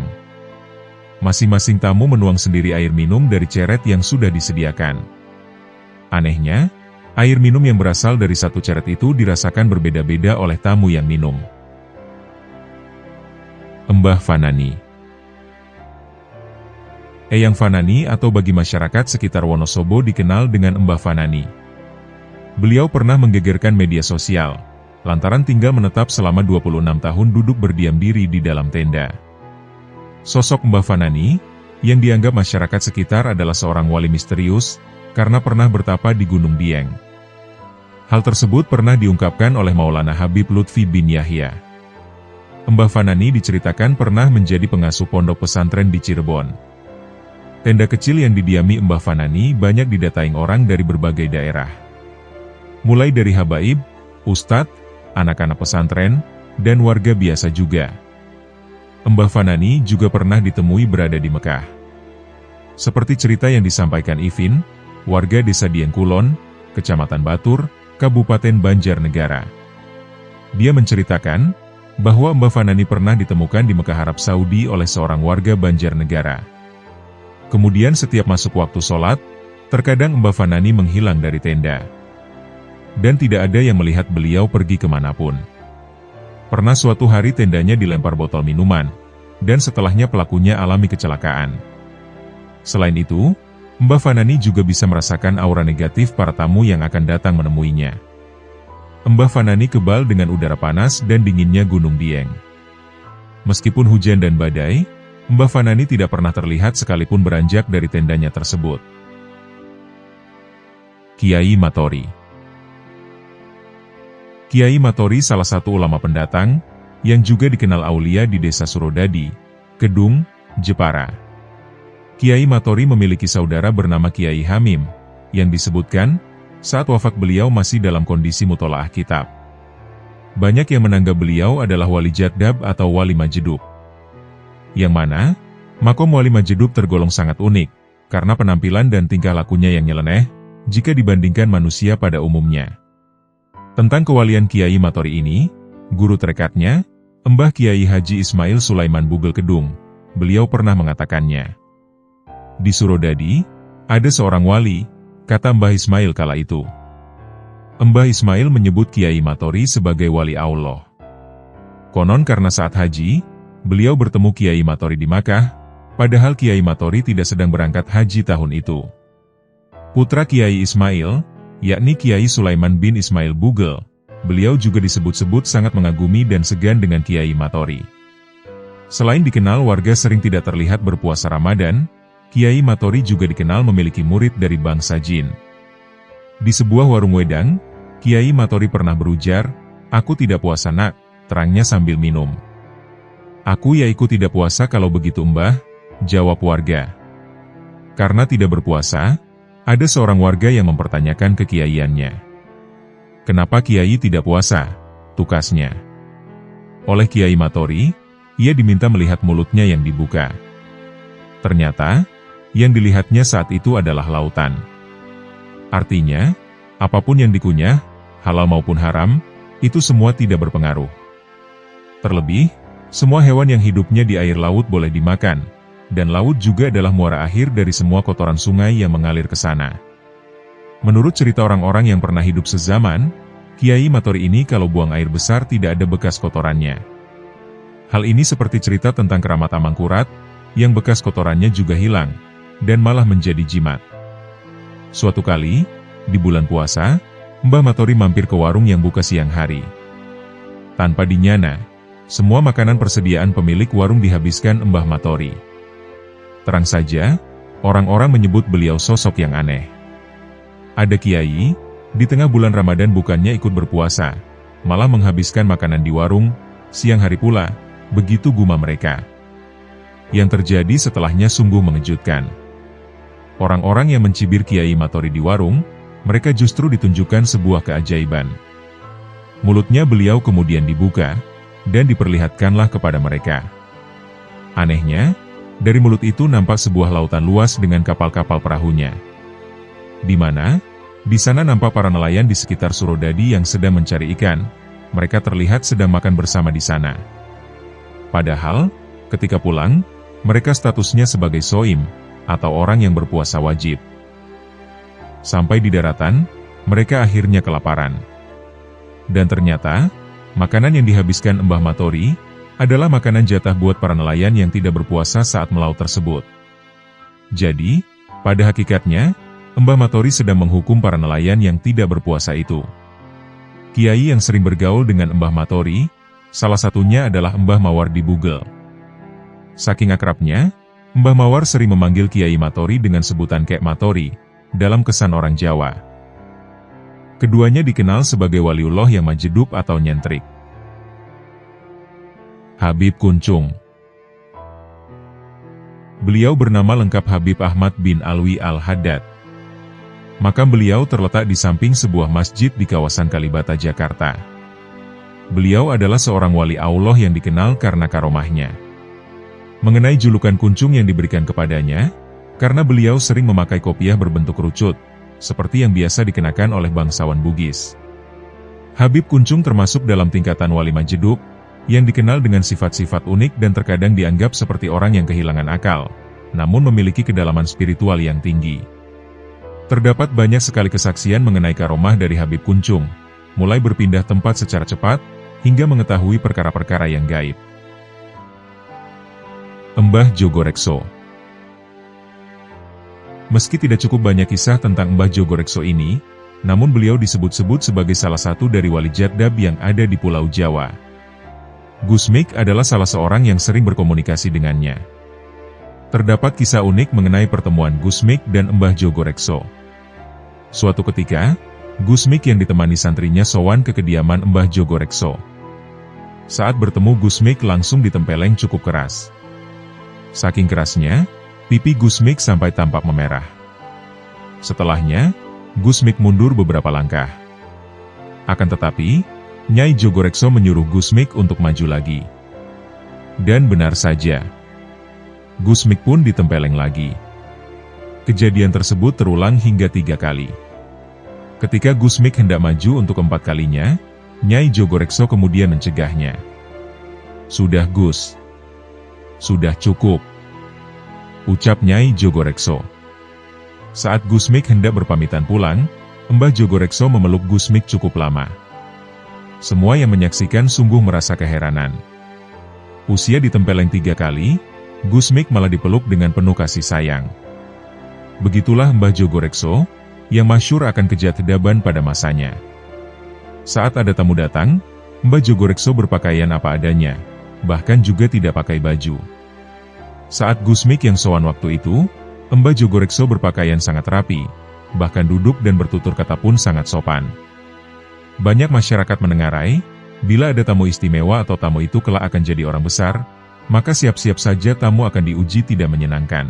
Masing-masing tamu menuang sendiri air minum dari ceret yang sudah disediakan. Anehnya, air minum yang berasal dari satu ceret itu dirasakan berbeda-beda oleh tamu yang minum. Mbah Fanani. Eyang Fanani atau bagi masyarakat sekitar Wonosobo dikenal dengan Mbah Fanani. Beliau pernah menggegerkan media sosial, lantaran tinggal menetap selama 26 tahun duduk berdiam diri di dalam tenda. Sosok Mbah Fanani, yang dianggap masyarakat sekitar adalah seorang wali misterius, karena pernah bertapa di Gunung Dieng. Hal tersebut pernah diungkapkan oleh Maulana Habib Lutfi bin Yahya. Mbah Fanani diceritakan pernah menjadi pengasuh pondok pesantren di Cirebon. Tenda kecil yang didiami Mbah Fanani banyak didatangi orang dari berbagai daerah. Mulai dari habaib, ustadz, anak-anak pesantren, dan warga biasa juga. Mbah Fanani juga pernah ditemui berada di Mekah. Seperti cerita yang disampaikan Ifin, warga desa Dieng Kulon, Kecamatan Batur, Kabupaten Banjarnegara. Dia menceritakan bahwa Mbah Fanani pernah ditemukan di Mekah Arab Saudi oleh seorang warga Banjarnegara. Kemudian setiap masuk waktu sholat, terkadang Mbah Fanani menghilang dari tenda. Dan tidak ada yang melihat beliau pergi kemanapun. Pernah suatu hari tendanya dilempar botol minuman, dan setelahnya pelakunya alami kecelakaan. Selain itu, Mbah Fanani juga bisa merasakan aura negatif para tamu yang akan datang menemuinya. Mbah Fanani kebal dengan udara panas dan dinginnya Gunung Dieng. Meskipun hujan dan badai, Mbah Fanani tidak pernah terlihat sekalipun beranjak dari tendanya tersebut. Kiai Matori. Kiai Matori salah satu ulama pendatang, yang juga dikenal aulia di desa Surodadi, Kedung, Jepara. Kiai Matori memiliki saudara bernama Kiai Hamim, yang disebutkan, saat wafat beliau masih dalam kondisi mutolaah kitab. Banyak yang menanggap beliau adalah wali jadab atau wali majedub. Yang mana, makom wali majedub tergolong sangat unik, karena penampilan dan tingkah lakunya yang nyeleneh, jika dibandingkan manusia pada umumnya. Tentang kewalian Kiai Matori ini, guru trekatnya, Mbah Kiai Haji Ismail Sulaiman Bugel Kedung, beliau pernah mengatakannya. Di Surodadi, ada seorang wali, kata Mbah Ismail kala itu. Mbah Ismail menyebut Kiai Matori sebagai wali Allah. Konon karena saat haji, beliau bertemu Kiai Matori di Makkah, padahal Kiai Matori tidak sedang berangkat haji tahun itu. Putra Kiai Ismail, yakni Kiai Sulaiman bin Ismail Bugel, beliau juga disebut-sebut sangat mengagumi dan segan dengan Kiai Matori. Selain dikenal warga sering tidak terlihat berpuasa Ramadan, Kiai Matori juga dikenal memiliki murid dari bangsa jin. Di sebuah warung wedang, Kiai Matori pernah berujar, "Aku tidak puasa nak," terangnya sambil minum. "Aku ya ikut tidak puasa kalau begitu mbah," jawab warga. Karena tidak berpuasa, ada seorang warga yang mempertanyakan kekiaiannya. "Kenapa Kiai tidak puasa?" tukasnya. Oleh Kiai Matori, ia diminta melihat mulutnya yang dibuka. Ternyata, yang dilihatnya saat itu adalah lautan. Artinya, apapun yang dikunyah, halal maupun haram, itu semua tidak berpengaruh. Terlebih, semua hewan yang hidupnya di air laut boleh dimakan, dan laut juga adalah muara akhir dari semua kotoran sungai yang mengalir ke sana. Menurut cerita orang-orang yang pernah hidup sezaman, Kiai Matori ini kalau buang air besar tidak ada bekas kotorannya. Hal ini seperti cerita tentang keramat Amangkurat, yang bekas kotorannya juga hilang, dan malah menjadi jimat. Suatu kali, di bulan puasa, Mbah Matori mampir ke warung yang buka siang hari. Tanpa dinyana, semua makanan persediaan pemilik warung dihabiskan Mbah Matori. Terang saja, orang-orang menyebut beliau sosok yang aneh. Ada kiai, di tengah bulan Ramadan bukannya ikut berpuasa, malah menghabiskan makanan di warung, siang hari pula, begitu gumam mereka. Yang terjadi setelahnya sungguh mengejutkan. Orang-orang yang mencibir Kiai Matori di warung, mereka justru ditunjukkan sebuah keajaiban. Mulutnya beliau kemudian dibuka, dan diperlihatkanlah kepada mereka. Anehnya, dari mulut itu nampak sebuah lautan luas dengan kapal-kapal perahunya. Di mana? Di sana nampak para nelayan di sekitar Surodadi yang sedang mencari ikan. Mereka terlihat sedang makan bersama di sana. Padahal, ketika pulang, mereka statusnya sebagai soim, atau orang yang berpuasa wajib. Sampai di daratan, mereka akhirnya kelaparan. Dan ternyata, makanan yang dihabiskan Mbah Matori, adalah makanan jatah buat para nelayan yang tidak berpuasa saat melaut tersebut. Jadi, pada hakikatnya, Mbah Matori sedang menghukum para nelayan yang tidak berpuasa itu. Kiai yang sering bergaul dengan Mbah Matori, salah satunya adalah Mbah Mawar di Bugel. Saking akrabnya, Mbah Mawar sering memanggil Kiai Matori dengan sebutan Kek Matori, dalam kesan orang Jawa. Keduanya dikenal sebagai waliullah yang majedub atau nyentrik. Habib Kuncung. Beliau bernama lengkap Habib Ahmad bin Alwi Al-Haddad. Makam beliau terletak di samping sebuah masjid di kawasan Kalibata, Jakarta. Beliau adalah seorang wali Allah yang dikenal karena karomahnya. Mengenai julukan Kuncung yang diberikan kepadanya, karena beliau sering memakai kopiah berbentuk kerucut, seperti yang biasa dikenakan oleh bangsawan Bugis. Habib Kuncung termasuk dalam tingkatan wali majedub, yang dikenal dengan sifat-sifat unik dan terkadang dianggap seperti orang yang kehilangan akal, namun memiliki kedalaman spiritual yang tinggi. Terdapat banyak sekali kesaksian mengenai karomah dari Habib Kuncung, mulai berpindah tempat secara cepat, hingga mengetahui perkara-perkara yang gaib. Mbah Jogorekso. Meski tidak cukup banyak kisah tentang Mbah Jogorekso ini, namun beliau disebut-sebut sebagai salah satu dari wali jadab yang ada di Pulau Jawa. Gusmik adalah salah seorang yang sering berkomunikasi dengannya. Terdapat kisah unik mengenai pertemuan Gusmik dan Mbah Jogorekso. Suatu ketika, Gusmik yang ditemani santrinya sowan ke kediaman Mbah Jogorekso. Saat bertemu Gusmik langsung ditempeleng cukup keras. Saking kerasnya, pipi Gusmik sampai tampak memerah. Setelahnya, Gusmik mundur beberapa langkah. Akan tetapi, Nyai Jogorekso menyuruh Gusmik untuk maju lagi. Dan benar saja, Gusmik pun ditempeleng lagi. Kejadian tersebut terulang hingga 3 kali. Ketika Gusmik hendak maju untuk 4 kalinya, Nyai Jogorekso kemudian mencegahnya. "Sudah Gus. Sudah cukup," ucap Nyai Jogorekso. Saat Gusmik hendak berpamitan pulang, Mbah Jogorekso memeluk Gusmik cukup lama. Semua yang menyaksikan sungguh merasa keheranan. Usia ditempeleng 3 kali, Gusmik malah dipeluk dengan penuh kasih sayang. Begitulah Mbah Jogorekso, yang masyhur akan kejahadaban pada masanya. Saat ada tamu datang, Mbah Jogorekso berpakaian apa adanya, bahkan juga tidak pakai baju. Saat Gusmik yang sowan waktu itu, Mbah Jogorekso berpakaian sangat rapi, bahkan duduk dan bertutur kata pun sangat sopan. Banyak masyarakat menengarai, bila ada tamu istimewa atau tamu itu kelak akan jadi orang besar, maka siap-siap saja tamu akan diuji tidak menyenangkan.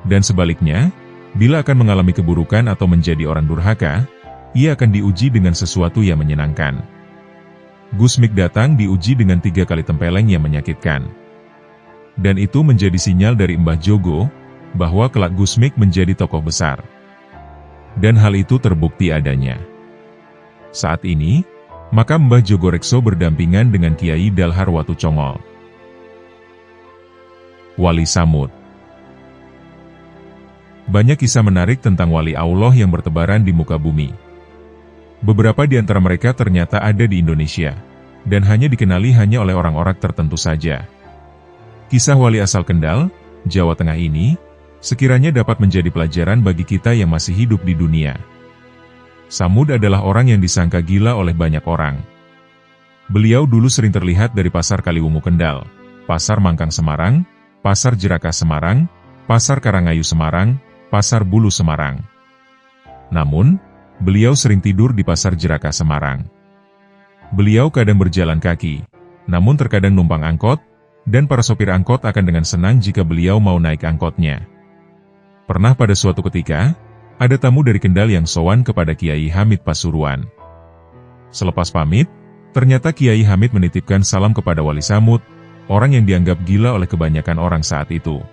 Dan sebaliknya, bila akan mengalami keburukan atau menjadi orang durhaka, ia akan diuji dengan sesuatu yang menyenangkan. Gusmik datang diuji dengan 3 kali tempeleng yang menyakitkan. Dan itu menjadi sinyal dari Mbah Jogo, bahwa kelak Gusmik menjadi tokoh besar. Dan hal itu terbukti adanya. Saat ini, makam Mbah Jogorekso berdampingan dengan Kiai Dalhar Watu Congol. Wali Samud. Banyak kisah menarik tentang wali Allah yang bertebaran di muka bumi. Beberapa di antara mereka ternyata ada di Indonesia, dan hanya dikenali hanya oleh orang-orang tertentu saja. Kisah wali asal Kendal, Jawa Tengah ini, sekiranya dapat menjadi pelajaran bagi kita yang masih hidup di dunia. Samud adalah orang yang disangka gila oleh banyak orang. Beliau dulu sering terlihat dari Pasar Kaliwungu Kendal, Pasar Mangkang Semarang, Pasar Jerakah Semarang, Pasar Karangayu Semarang, Pasar Bulu Semarang. Namun, beliau sering tidur di Pasar Jerakah Semarang. Beliau kadang berjalan kaki, namun terkadang numpang angkot, dan para sopir angkot akan dengan senang jika beliau mau naik angkotnya. Pernah pada suatu ketika, ada tamu dari Kendal yang sowan kepada Kiai Hamid Pasuruan. Selepas pamit, ternyata Kiai Hamid menitipkan salam kepada Wali Samud, orang yang dianggap gila oleh kebanyakan orang saat itu.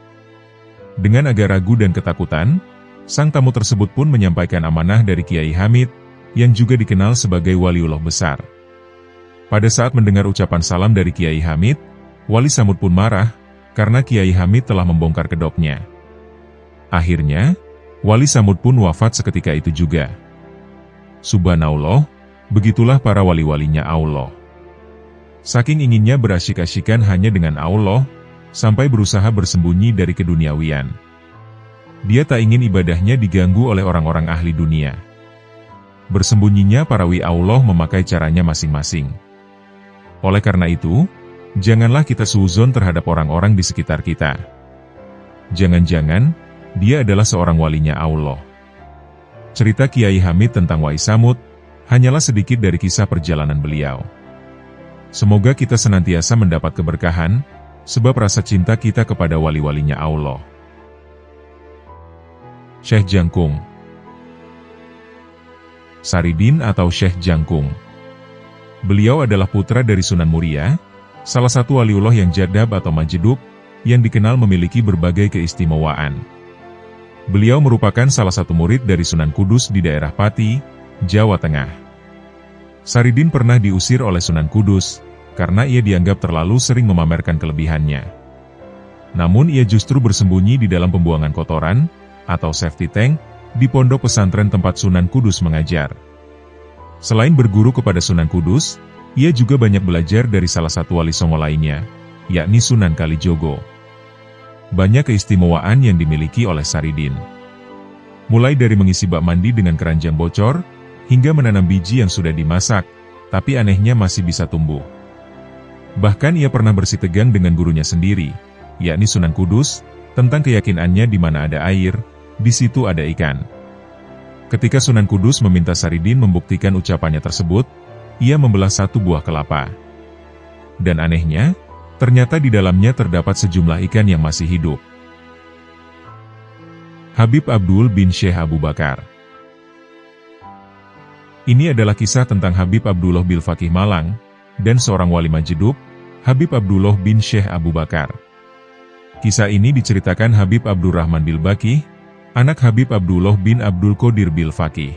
Dengan agak ragu dan ketakutan, sang tamu tersebut pun menyampaikan amanah dari Kiai Hamid, yang juga dikenal sebagai waliullah besar. Pada saat mendengar ucapan salam dari Kiai Hamid, Wali Samud pun marah, karena Kiai Hamid telah membongkar kedoknya. Akhirnya, Wali Samud pun wafat seketika itu juga. Subhanallah, begitulah para wali-walinya Allah. Saking inginnya berasyik-asyikan hanya dengan Allah, sampai berusaha bersembunyi dari keduniawian. Dia tak ingin ibadahnya diganggu oleh orang-orang ahli dunia. Bersembunyinya para wali Allah memakai caranya masing-masing. Oleh karena itu, janganlah kita suuzon terhadap orang-orang di sekitar kita. Jangan-jangan, dia adalah seorang walinya Allah. Cerita Kiai Hamid tentang Wali Samud, hanyalah sedikit dari kisah perjalanan beliau. Semoga kita senantiasa mendapat keberkahan, sebab rasa cinta kita kepada wali-walinya Allah. Syekh Jangkung. Saridin atau Syekh Jangkung. Beliau adalah putra dari Sunan Muria, salah satu waliullah yang jadab atau majedub, yang dikenal memiliki berbagai keistimewaan. Beliau merupakan salah satu murid dari Sunan Kudus di daerah Pati, Jawa Tengah. Saridin pernah diusir oleh Sunan Kudus, karena ia dianggap terlalu sering memamerkan kelebihannya. Namun ia justru bersembunyi di dalam pembuangan kotoran, atau safety tank, di pondok pesantren tempat Sunan Kudus mengajar. Selain berguru kepada Sunan Kudus, ia juga banyak belajar dari salah satu wali songo lainnya, yakni Sunan Kalijogo. Banyak keistimewaan yang dimiliki oleh Saridin. Mulai dari mengisi bak mandi dengan keranjang bocor, hingga menanam biji yang sudah dimasak, tapi anehnya masih bisa tumbuh. Bahkan ia pernah bersitegang dengan gurunya sendiri, yakni Sunan Kudus, tentang keyakinannya di mana ada air, di situ ada ikan. Ketika Sunan Kudus meminta Saridin membuktikan ucapannya tersebut, ia membelah satu buah kelapa. Dan anehnya, ternyata di dalamnya terdapat sejumlah ikan yang masih hidup. Habib Abdul bin Syekh Abu Bakar. Ini adalah kisah tentang Habib Abdullah bil Faqih Malang, dan seorang wali majedub, Habib Abdullah bin Syekh Abu Bakar. Kisah ini diceritakan Habib Abdurrahman bil Baqih, anak Habib Abdullah bin Abdul Qadir bil Faqih.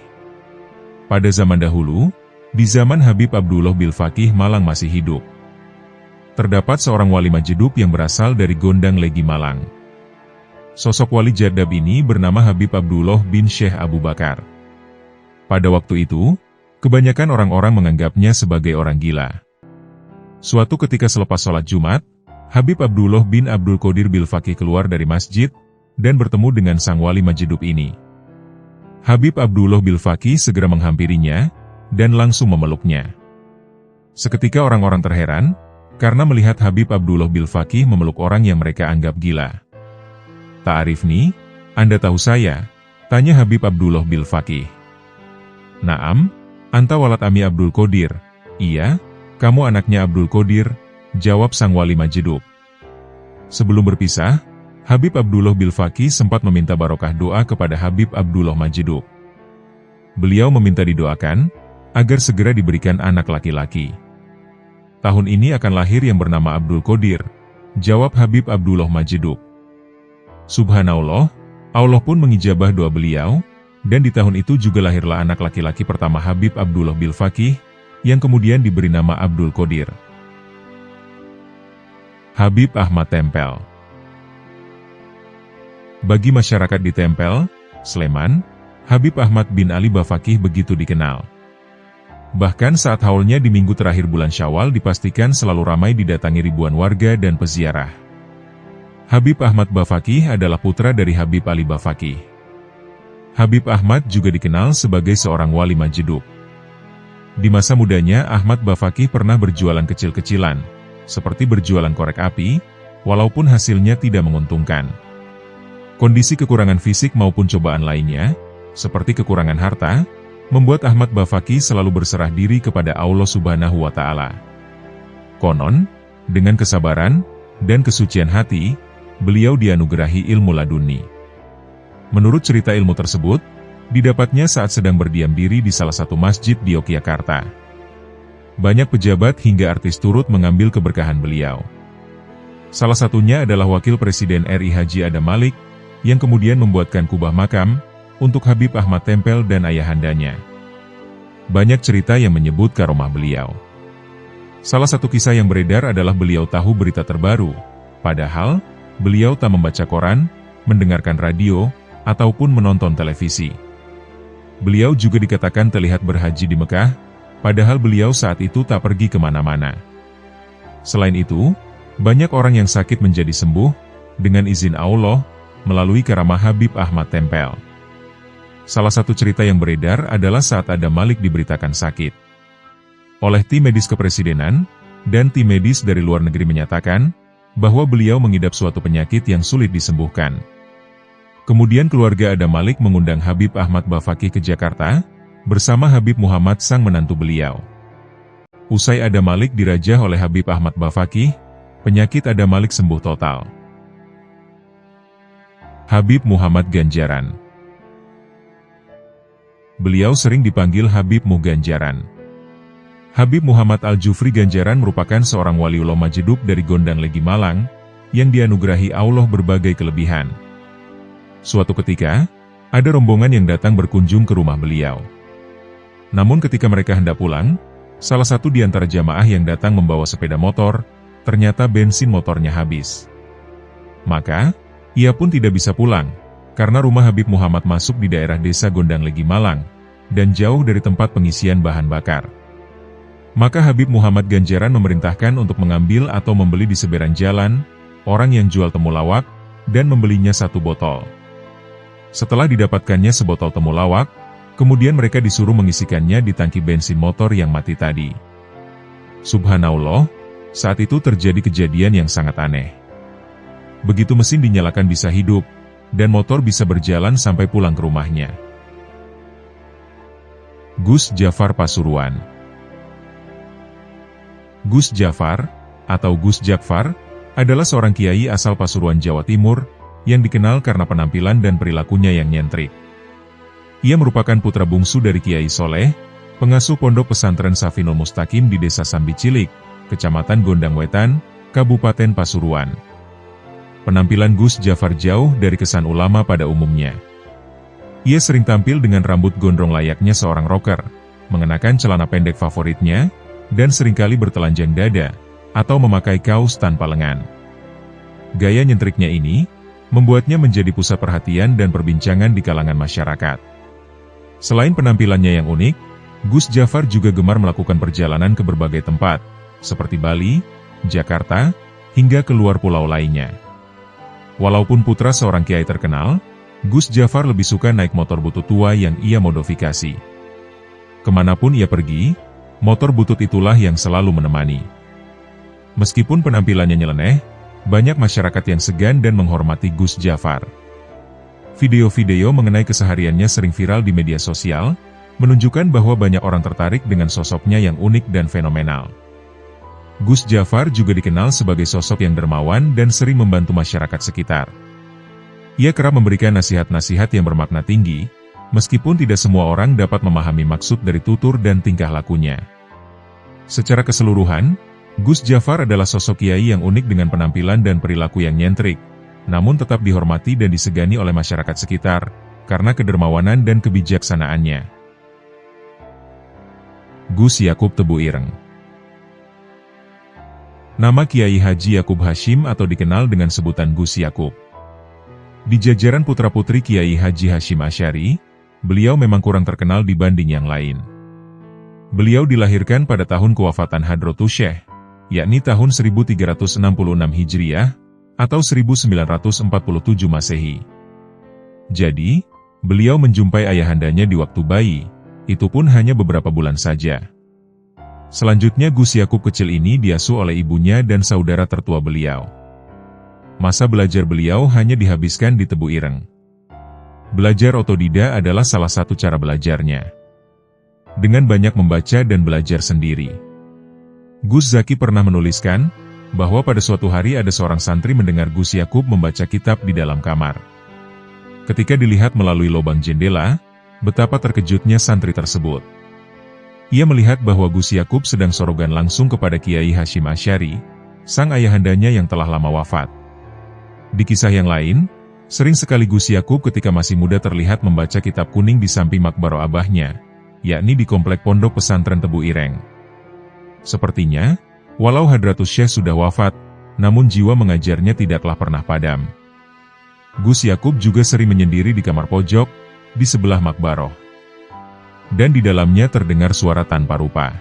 Pada zaman dahulu, di zaman Habib Abdullah bil Faqih Malang masih hidup, terdapat seorang wali majedub yang berasal dari Gondang Legi Malang. Sosok wali jadab ini bernama Habib Abdullah bin Syekh Abu Bakar. Pada waktu itu, kebanyakan orang-orang menganggapnya sebagai orang gila. Suatu ketika selepas sholat Jumat, Habib Abdullah bin Abdul Qadir bil Faqih keluar dari masjid, dan bertemu dengan sang wali majedub ini. Habib Abdullah bil Faqih segera menghampirinya, dan langsung memeluknya. Seketika orang-orang terheran, karena melihat Habib Abdullah bil Faqih memeluk orang yang mereka anggap gila. "Ta'arifni, Anda tahu saya?" tanya Habib Abdullah bil Faqih. "Naam, anta walad ami Abdul Qadir." "Iya, kamu anaknya Abdul Qadir," jawab sang wali majedub. Sebelum berpisah, Habib Abdullah bil Faqih sempat meminta barokah doa kepada Habib Abdullah majedub. Beliau meminta didoakan, agar segera diberikan anak laki-laki. "Tahun ini akan lahir yang bernama Abdul Qadir," jawab Habib Abdullah majedub. Subhanallah, Allah pun mengijabah doa beliau, dan di tahun itu juga lahirlah anak laki-laki pertama Habib Abdullah bil Faqih, yang kemudian diberi nama Abdul Qadir. Habib Ahmad Tempel. Bagi masyarakat di Tempel, Sleman, Habib Ahmad bin Ali Bafaqih begitu dikenal. Bahkan saat haulnya di minggu terakhir bulan Syawal dipastikan selalu ramai didatangi ribuan warga dan peziarah. Habib Ahmad Bafaqih adalah putra dari Habib Ali Bafaqih. Habib Ahmad juga dikenal sebagai seorang wali majedub. Di masa mudanya Ahmad Bafaqih pernah berjualan kecil-kecilan, seperti berjualan korek api, walaupun hasilnya tidak menguntungkan. Kondisi kekurangan fisik maupun cobaan lainnya, seperti kekurangan harta, membuat Ahmad Bafaqih selalu berserah diri kepada Allah Subhanahu wa Ta'ala. Konon, dengan kesabaran, dan kesucian hati, beliau dianugerahi ilmu laduni. Menurut cerita ilmu tersebut, didapatnya saat sedang berdiam diri di salah satu masjid di Yogyakarta. Banyak pejabat hingga artis turut mengambil keberkahan beliau. Salah satunya adalah Wakil Presiden RI Haji Adam Malik, yang kemudian membuatkan kubah makam untuk Habib Ahmad Tempel dan ayahandanya. Banyak cerita yang menyebut karomah beliau. Salah satu kisah yang beredar adalah beliau tahu berita terbaru, padahal beliau tak membaca koran, mendengarkan radio, ataupun menonton televisi. Beliau juga dikatakan terlihat berhaji di Mekah, padahal beliau saat itu tak pergi kemana-mana. Selain itu, banyak orang yang sakit menjadi sembuh, dengan izin Allah, melalui karamah Habib Ahmad Tempel. Salah satu cerita yang beredar adalah saat Adam Malik diberitakan sakit oleh tim medis kepresidenan, dan tim medis dari luar negeri menyatakan bahwa beliau mengidap suatu penyakit yang sulit disembuhkan. Kemudian keluarga Adam Malik mengundang Habib Ahmad Bafaqih ke Jakarta, bersama Habib Muhammad sang menantu beliau. Usai Adam Malik dirajah oleh Habib Ahmad Bafaqih, penyakit Adam Malik sembuh total. Habib Muhammad Ganjaran. Beliau sering dipanggil Habib Muh Ganjaran. Habib Muhammad Al-Jufri Ganjaran merupakan seorang waliullah majedub dari Gondang Legi Malang, yang dianugerahi Allah berbagai kelebihan. Suatu ketika, ada rombongan yang datang berkunjung ke rumah beliau. Namun ketika mereka hendak pulang, salah satu di antara jamaah yang datang membawa sepeda motor, ternyata bensin motornya habis. Maka, ia pun tidak bisa pulang, karena rumah Habib Muhammad masuk di daerah desa Gondang Legi Malang, dan jauh dari tempat pengisian bahan bakar. Maka Habib Muhammad Ganjaran memerintahkan untuk mengambil atau membeli di seberang jalan, orang yang jual temulawak, dan membelinya 1 botol. Setelah didapatkannya sebotol temulawak, kemudian mereka disuruh mengisikannya di tangki bensin motor yang mati tadi. Subhanallah, saat itu terjadi kejadian yang sangat aneh. Begitu mesin dinyalakan bisa hidup, dan motor bisa berjalan sampai pulang ke rumahnya. Gus Jafar Pasuruan. Gus Jafar, atau Gus Jakfar, adalah seorang kiai asal Pasuruan, Jawa Timur, yang dikenal karena penampilan dan perilakunya yang nyentrik. Ia merupakan putra bungsu dari Kiai Soleh, pengasuh pondok pesantren Safinul Mustaqim di Desa Sambi Cilik, Kecamatan Gondang Wetan, Kabupaten Pasuruan. Penampilan Gus Jafar jauh dari kesan ulama pada umumnya. Ia sering tampil dengan rambut gondrong layaknya seorang rocker, mengenakan celana pendek favoritnya, dan seringkali bertelanjang dada, atau memakai kaos tanpa lengan. Gaya nyentriknya ini, membuatnya menjadi pusat perhatian dan perbincangan di kalangan masyarakat. Selain penampilannya yang unik, Gus Jafar juga gemar melakukan perjalanan ke berbagai tempat, seperti Bali, Jakarta, hingga ke luar pulau lainnya. Walaupun putra seorang kiai terkenal, Gus Jafar lebih suka naik motor butut tua yang ia modifikasi. Kemanapun ia pergi, motor butut itulah yang selalu menemani. Meskipun penampilannya nyeleneh, banyak masyarakat yang segan dan menghormati Gus Jafar. Video-video mengenai kesehariannya sering viral di media sosial, menunjukkan bahwa banyak orang tertarik dengan sosoknya yang unik dan fenomenal. Gus Jafar juga dikenal sebagai sosok yang dermawan dan sering membantu masyarakat sekitar. Ia kerap memberikan nasihat-nasihat yang bermakna tinggi, meskipun tidak semua orang dapat memahami maksud dari tutur dan tingkah lakunya. Secara keseluruhan, Gus Jafar adalah sosok kiai yang unik dengan penampilan dan perilaku yang nyentrik, namun tetap dihormati dan disegani oleh masyarakat sekitar, karena kedermawanan dan kebijaksanaannya. Gus Yakub Tebu Ireng. Nama Kiai Haji Yakub Hashim atau dikenal dengan sebutan Gus Yakub. Di jajaran putra-putri Kiai Haji Hashim Asy'ari, beliau memang kurang terkenal dibanding yang lain. Beliau dilahirkan pada tahun kewafatan Hadratus Syekh, yakni tahun 1366 Hijriah, atau 1947 Masehi. Jadi, beliau menjumpai ayahandanya di waktu bayi, itu pun hanya beberapa bulan saja. Selanjutnya Gus Yakub kecil ini diasuh oleh ibunya dan saudara tertua beliau. Masa belajar beliau hanya dihabiskan di Tebu Ireng. Belajar otodidak adalah salah satu cara belajarnya. Dengan banyak membaca dan belajar sendiri. Gus Zaki pernah menuliskan, bahwa pada suatu hari ada seorang santri mendengar Gus Yakub membaca kitab di dalam kamar. Ketika dilihat melalui lubang jendela, betapa terkejutnya santri tersebut. Ia melihat bahwa Gus Yakub sedang sorogan langsung kepada Kiai Hasyim Asy'ari, sang ayahandanya yang telah lama wafat. Di kisah yang lain, sering sekali Gus Yakub ketika masih muda terlihat membaca kitab kuning di samping makbaro abahnya, yakni di komplek pondok pesantren Tebu Ireng. Sepertinya, walau Hadratus Syekh sudah wafat, namun jiwa mengajarnya tidaklah pernah padam. Gus Yakub juga sering menyendiri di kamar pojok, di sebelah makbaroh. Dan di dalamnya terdengar suara tanpa rupa.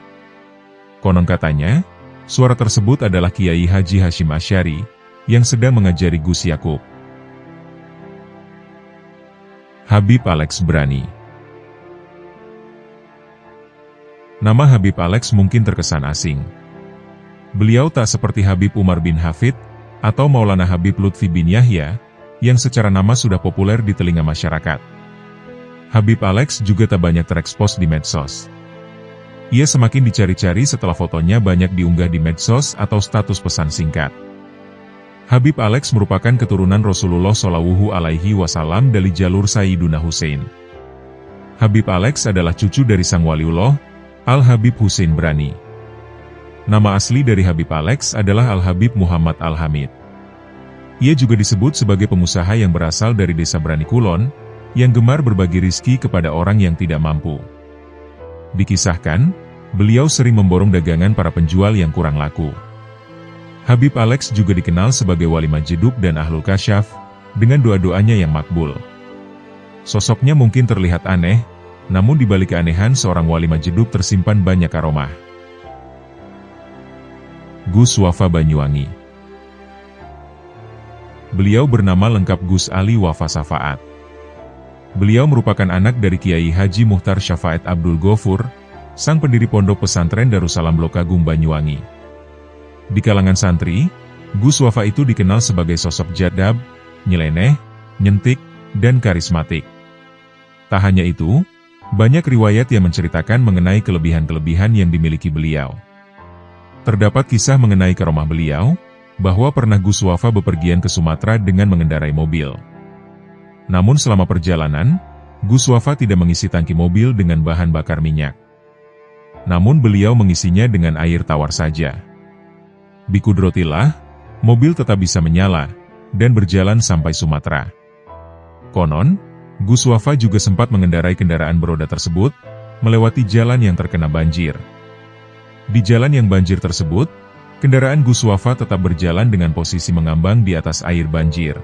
Konon katanya, suara tersebut adalah Kiai Haji Hasyim Asy'ari, yang sedang mengajari Gus Yakub. Habib Alex Brani. Nama Habib Alex mungkin terkesan asing. Beliau tak seperti Habib Umar bin Hafid, atau Maulana Habib Lutfi bin Yahya, yang secara nama sudah populer di telinga masyarakat. Habib Alex juga tak banyak terekspos di medsos. Ia semakin dicari-cari setelah fotonya banyak diunggah di medsos atau status pesan singkat. Habib Alex merupakan keturunan Rasulullah Shallallahu Alaihi Wasallam dari jalur Sayyiduna Husain. Habib Alex adalah cucu dari sang waliullah, Al-Habib Husain Brani. Nama asli dari Habib Alex adalah Al-Habib Muhammad Al-Hamid. Ia juga disebut sebagai pengusaha yang berasal dari desa Brani Kulon, yang gemar berbagi rizki kepada orang yang tidak mampu. Dikisahkan, beliau sering memborong dagangan para penjual yang kurang laku. Habib Alex juga dikenal sebagai wali majedub dan ahlul kasyaf, dengan doa-doanya yang makbul. Sosoknya mungkin terlihat aneh, namun di balik keanehan seorang wali majedub tersimpan banyak aromah. Gus Wafa Banyuwangi. Beliau bernama lengkap Gus Ali Wafa Safaat. Beliau merupakan anak dari Kiai Haji Muhtar Syafaat Abdul Ghafur, sang pendiri pondok pesantren Darussalam Blok Agung Banyuwangi. Di kalangan santri, Gus Wafa itu dikenal sebagai sosok jadab, nyeleneh, nyentik, dan karismatik. Tak hanya itu, banyak riwayat yang menceritakan mengenai kelebihan-kelebihan yang dimiliki beliau. Terdapat kisah mengenai karomah beliau, bahwa pernah Gus Wafa bepergian ke Sumatera dengan mengendarai mobil. Namun selama perjalanan, Gus Wafa tidak mengisi tangki mobil dengan bahan bakar minyak. Namun beliau mengisinya dengan air tawar saja. Bikudrotillah, mobil tetap bisa menyala, dan berjalan sampai Sumatera. Konon, Gus Wafa juga sempat mengendarai kendaraan beroda tersebut, melewati jalan yang terkena banjir. Di jalan yang banjir tersebut, kendaraan Gus Wafa tetap berjalan dengan posisi mengambang di atas air banjir.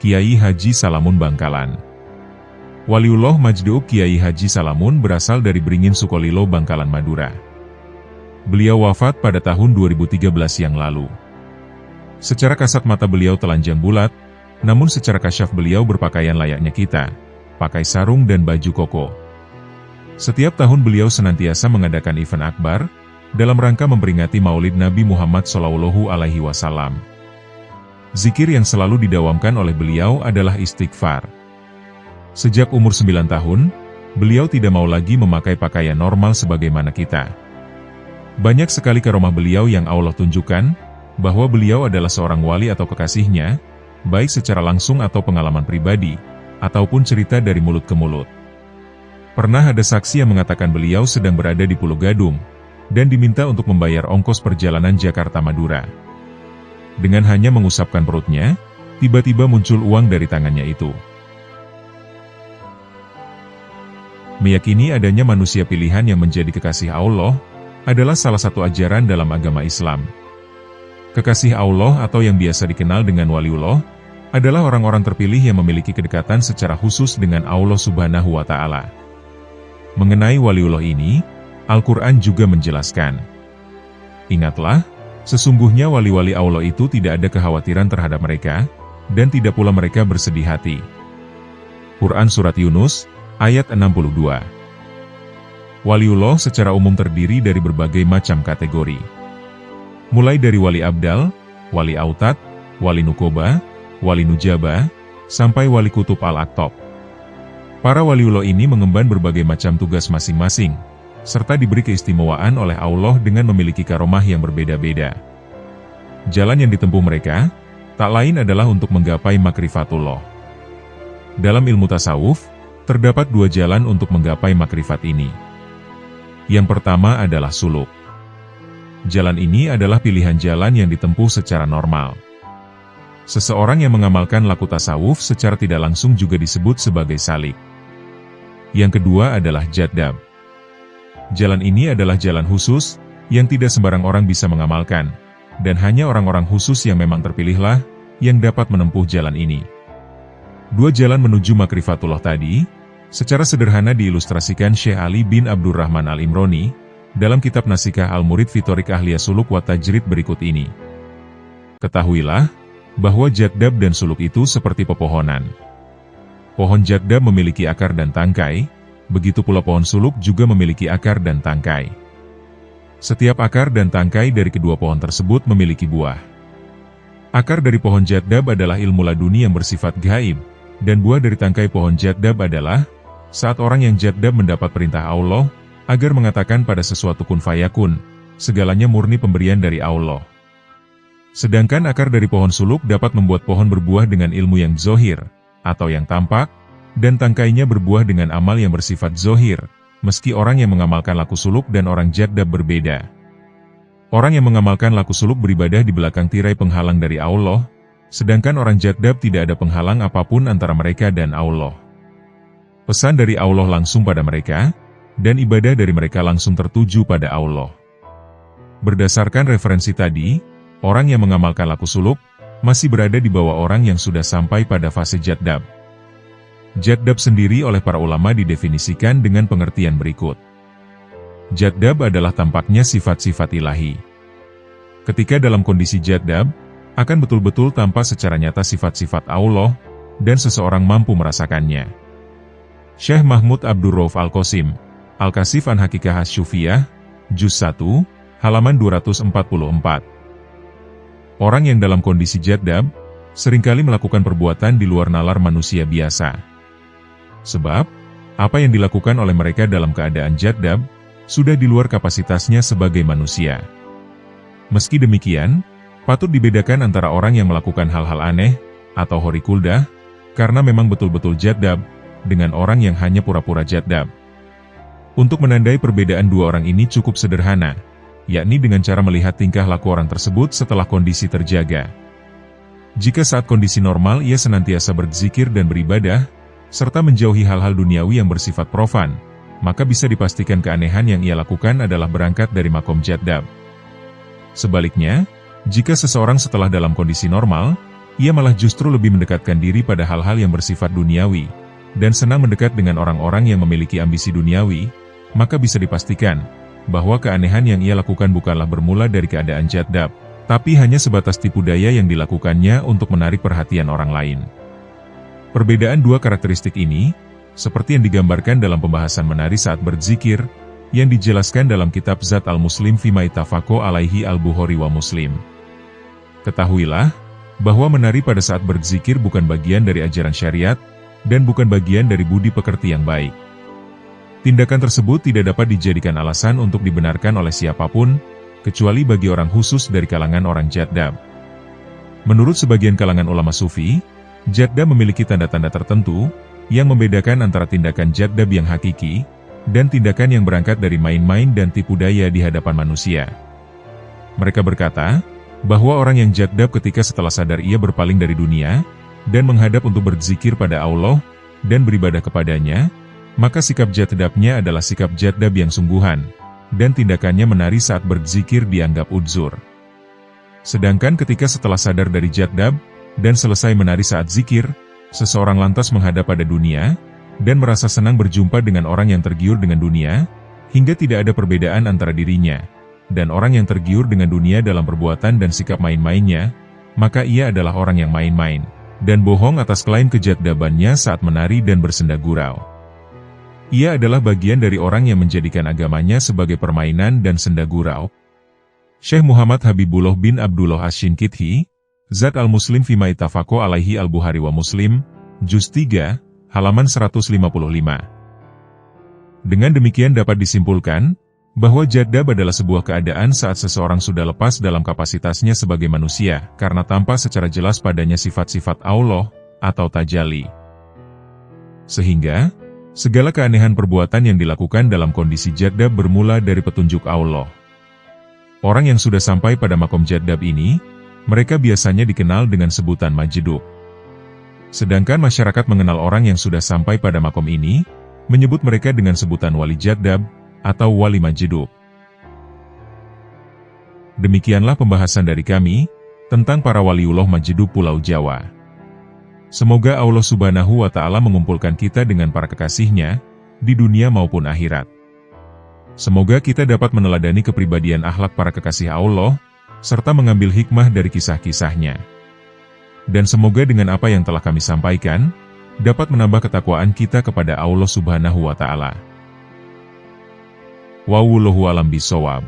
Kiai Haji Salamun Bangkalan. Waliullah Majdub Kiai Haji Salamun berasal dari Beringin Sukolilo Bangkalan Madura. Beliau wafat pada tahun 2013 yang lalu. Secara kasat mata beliau telanjang bulat, namun secara kasyaf beliau berpakaian layaknya kita, pakai sarung dan baju koko. Setiap tahun beliau senantiasa mengadakan event akbar, dalam rangka memperingati Maulid Nabi Muhammad SAW. Zikir yang selalu didawamkan oleh beliau adalah istighfar. Sejak umur 9 tahun, beliau tidak mau lagi memakai pakaian normal sebagaimana kita. Banyak sekali karomah beliau yang Allah tunjukkan, bahwa beliau adalah seorang wali atau kekasihnya, baik secara langsung atau pengalaman pribadi, ataupun cerita dari mulut ke mulut. Pernah ada saksi yang mengatakan beliau sedang berada di Pulau Gadung, dan diminta untuk membayar ongkos perjalanan Jakarta-Madura. Dengan hanya mengusapkan perutnya, tiba-tiba muncul uang dari tangannya itu. Meyakini adanya manusia pilihan yang menjadi kekasih Allah, adalah salah satu ajaran dalam agama Islam. Kekasih Allah atau yang biasa dikenal dengan waliullah, adalah orang-orang terpilih yang memiliki kedekatan secara khusus dengan Allah Subhanahu wa Ta'ala. Mengenai waliullah ini, Al-Quran juga menjelaskan. Ingatlah, sesungguhnya wali-wali Allah itu tidak ada kekhawatiran terhadap mereka, dan tidak pula mereka bersedih hati. Quran Surat Yunus, ayat 62. Waliullah secara umum terdiri dari berbagai macam kategori. Mulai dari wali abdal, wali autat, wali nukoba, wali nujaba, sampai wali kutub al-aktob. Para waliullah ini mengemban berbagai macam tugas masing-masing, serta diberi keistimewaan oleh Allah dengan memiliki karomah yang berbeda-beda. Jalan yang ditempuh mereka, tak lain adalah untuk menggapai makrifatullah. Dalam ilmu tasawuf, terdapat dua jalan untuk menggapai makrifat ini. Yang pertama adalah suluk. Jalan ini adalah pilihan jalan yang ditempuh secara normal. Seseorang yang mengamalkan laku tasawuf secara tidak langsung juga disebut sebagai salik. Yang kedua adalah jaddab. Jalan ini adalah jalan khusus, yang tidak sembarang orang bisa mengamalkan, dan hanya orang-orang khusus yang memang terpilihlah, yang dapat menempuh jalan ini. Dua jalan menuju makrifatullah tadi, secara sederhana diilustrasikan Syekh Ali bin Abdurrahman Al-Imroni, dalam kitab Nasikah Al-Murid fi Thoriq Ahliya Suluk wa Tajrid berikut ini. Ketahuilah, bahwa jaddab dan suluk itu seperti pepohonan. Pohon jaddab memiliki akar dan tangkai, begitu pula pohon suluk juga memiliki akar dan tangkai. Setiap akar dan tangkai dari kedua pohon tersebut memiliki buah. Akar dari pohon jaddab adalah ilmu laduni yang bersifat gaib, dan buah dari tangkai pohon jaddab adalah, saat orang yang jaddab mendapat perintah Allah, agar mengatakan pada sesuatu kun fayakun, segalanya murni pemberian dari Allah. Sedangkan akar dari pohon suluk dapat membuat pohon berbuah dengan ilmu yang zohir, atau yang tampak, dan tangkainya berbuah dengan amal yang bersifat zohir, meski orang yang mengamalkan laku suluk dan orang jaddab berbeda. Orang yang mengamalkan laku suluk beribadah di belakang tirai penghalang dari Allah, sedangkan orang jaddab tidak ada penghalang apapun antara mereka dan Allah. Pesan dari Allah langsung pada mereka, dan ibadah dari mereka langsung tertuju pada Allah. Berdasarkan referensi tadi, orang yang mengamalkan laku suluk, masih berada di bawah orang yang sudah sampai pada fase jaddab. Jaddab sendiri oleh para ulama didefinisikan dengan pengertian berikut. Jaddab adalah tampaknya sifat-sifat ilahi. Ketika dalam kondisi jaddab, akan betul-betul tampak secara nyata sifat-sifat Allah, dan seseorang mampu merasakannya. Syekh Mahmud Abdur Rauf Al-Qasim, Al-Kasif an Hakikah Asy-Syufiyah, Juz 1, halaman 244. Orang yang dalam kondisi jaddab, seringkali melakukan perbuatan di luar nalar manusia biasa. Sebab, apa yang dilakukan oleh mereka dalam keadaan jaddab, sudah di luar kapasitasnya sebagai manusia. Meski demikian, patut dibedakan antara orang yang melakukan hal-hal aneh, atau horikuldah, karena memang betul-betul jaddab, dengan orang yang hanya pura-pura jaddab. Untuk menandai perbedaan dua orang ini cukup sederhana, yakni dengan cara melihat tingkah laku orang tersebut setelah kondisi terjaga. Jika saat kondisi normal ia senantiasa berzikir dan beribadah, serta menjauhi hal-hal duniawi yang bersifat profan, maka bisa dipastikan keanehan yang ia lakukan adalah berangkat dari makom jaddab. Sebaliknya, jika seseorang setelah dalam kondisi normal, ia malah justru lebih mendekatkan diri pada hal-hal yang bersifat duniawi, dan senang mendekat dengan orang-orang yang memiliki ambisi duniawi, maka bisa dipastikan bahwa keanehan yang ia lakukan bukanlah bermula dari keadaan jaddab, tapi hanya sebatas tipu daya yang dilakukannya untuk menarik perhatian orang lain. Perbedaan dua karakteristik ini, seperti yang digambarkan dalam pembahasan menari saat berzikir, yang dijelaskan dalam kitab Zat al-Muslim Fima Ittafaqo alaihi al-Bukhari wa Muslim. Ketahuilah, bahwa menari pada saat berzikir bukan bagian dari ajaran syariat, dan bukan bagian dari budi pekerti yang baik. Tindakan tersebut tidak dapat dijadikan alasan untuk dibenarkan oleh siapapun, kecuali bagi orang khusus dari kalangan orang jaddab. Menurut sebagian kalangan ulama sufi, jaddab memiliki tanda-tanda tertentu, yang membedakan antara tindakan jaddab yang hakiki, dan tindakan yang berangkat dari main-main dan tipu daya di hadapan manusia. Mereka berkata, bahwa orang yang jaddab ketika setelah sadar ia berpaling dari dunia, dan menghadap untuk berzikir pada Allah, dan beribadah kepadanya, maka sikap jaddabnya adalah sikap jaddab yang sungguhan, dan tindakannya menari saat berzikir dianggap udzur. Sedangkan ketika setelah sadar dari jaddab, dan selesai menari saat zikir, seseorang lantas menghadap pada dunia, dan merasa senang berjumpa dengan orang yang tergiur dengan dunia, hingga tidak ada perbedaan antara dirinya, dan orang yang tergiur dengan dunia dalam perbuatan dan sikap main-mainnya, maka ia adalah orang yang main-main, dan bohong atas klaim kejaddabannya saat menari dan bersenda gurau. Ia adalah bagian dari orang yang menjadikan agamanya sebagai permainan dan senda gurau. Syekh Muhammad Habibullah bin Abdullah Asy-Syinkiti, Zat al-Muslim Fima Ittafaqo alaihi al-Bukhari wa Muslim, Juz 3, halaman 155. Dengan demikian dapat disimpulkan, bahwa jadab adalah sebuah keadaan saat seseorang sudah lepas dalam kapasitasnya sebagai manusia, karena tampak secara jelas padanya sifat-sifat Allah, atau tajali. Sehingga, segala keanehan perbuatan yang dilakukan dalam kondisi jadab bermula dari petunjuk Allah. Orang yang sudah sampai pada makom jadab ini, mereka biasanya dikenal dengan sebutan majdub. Sedangkan masyarakat mengenal orang yang sudah sampai pada makom ini, menyebut mereka dengan sebutan wali jadab, atau wali majdub. Demikianlah pembahasan dari kami, tentang para waliullah majdub Pulau Jawa. Semoga Allah Subhanahu wa Ta'ala mengumpulkan kita dengan para kekasihnya, di dunia maupun akhirat. Semoga kita dapat meneladani kepribadian akhlak para kekasih Allah, serta mengambil hikmah dari kisah-kisahnya. Dan semoga dengan apa yang telah kami sampaikan, dapat menambah ketakwaan kita kepada Allah Subhanahu wa Ta'ala. Wallahu a'lam bishawab.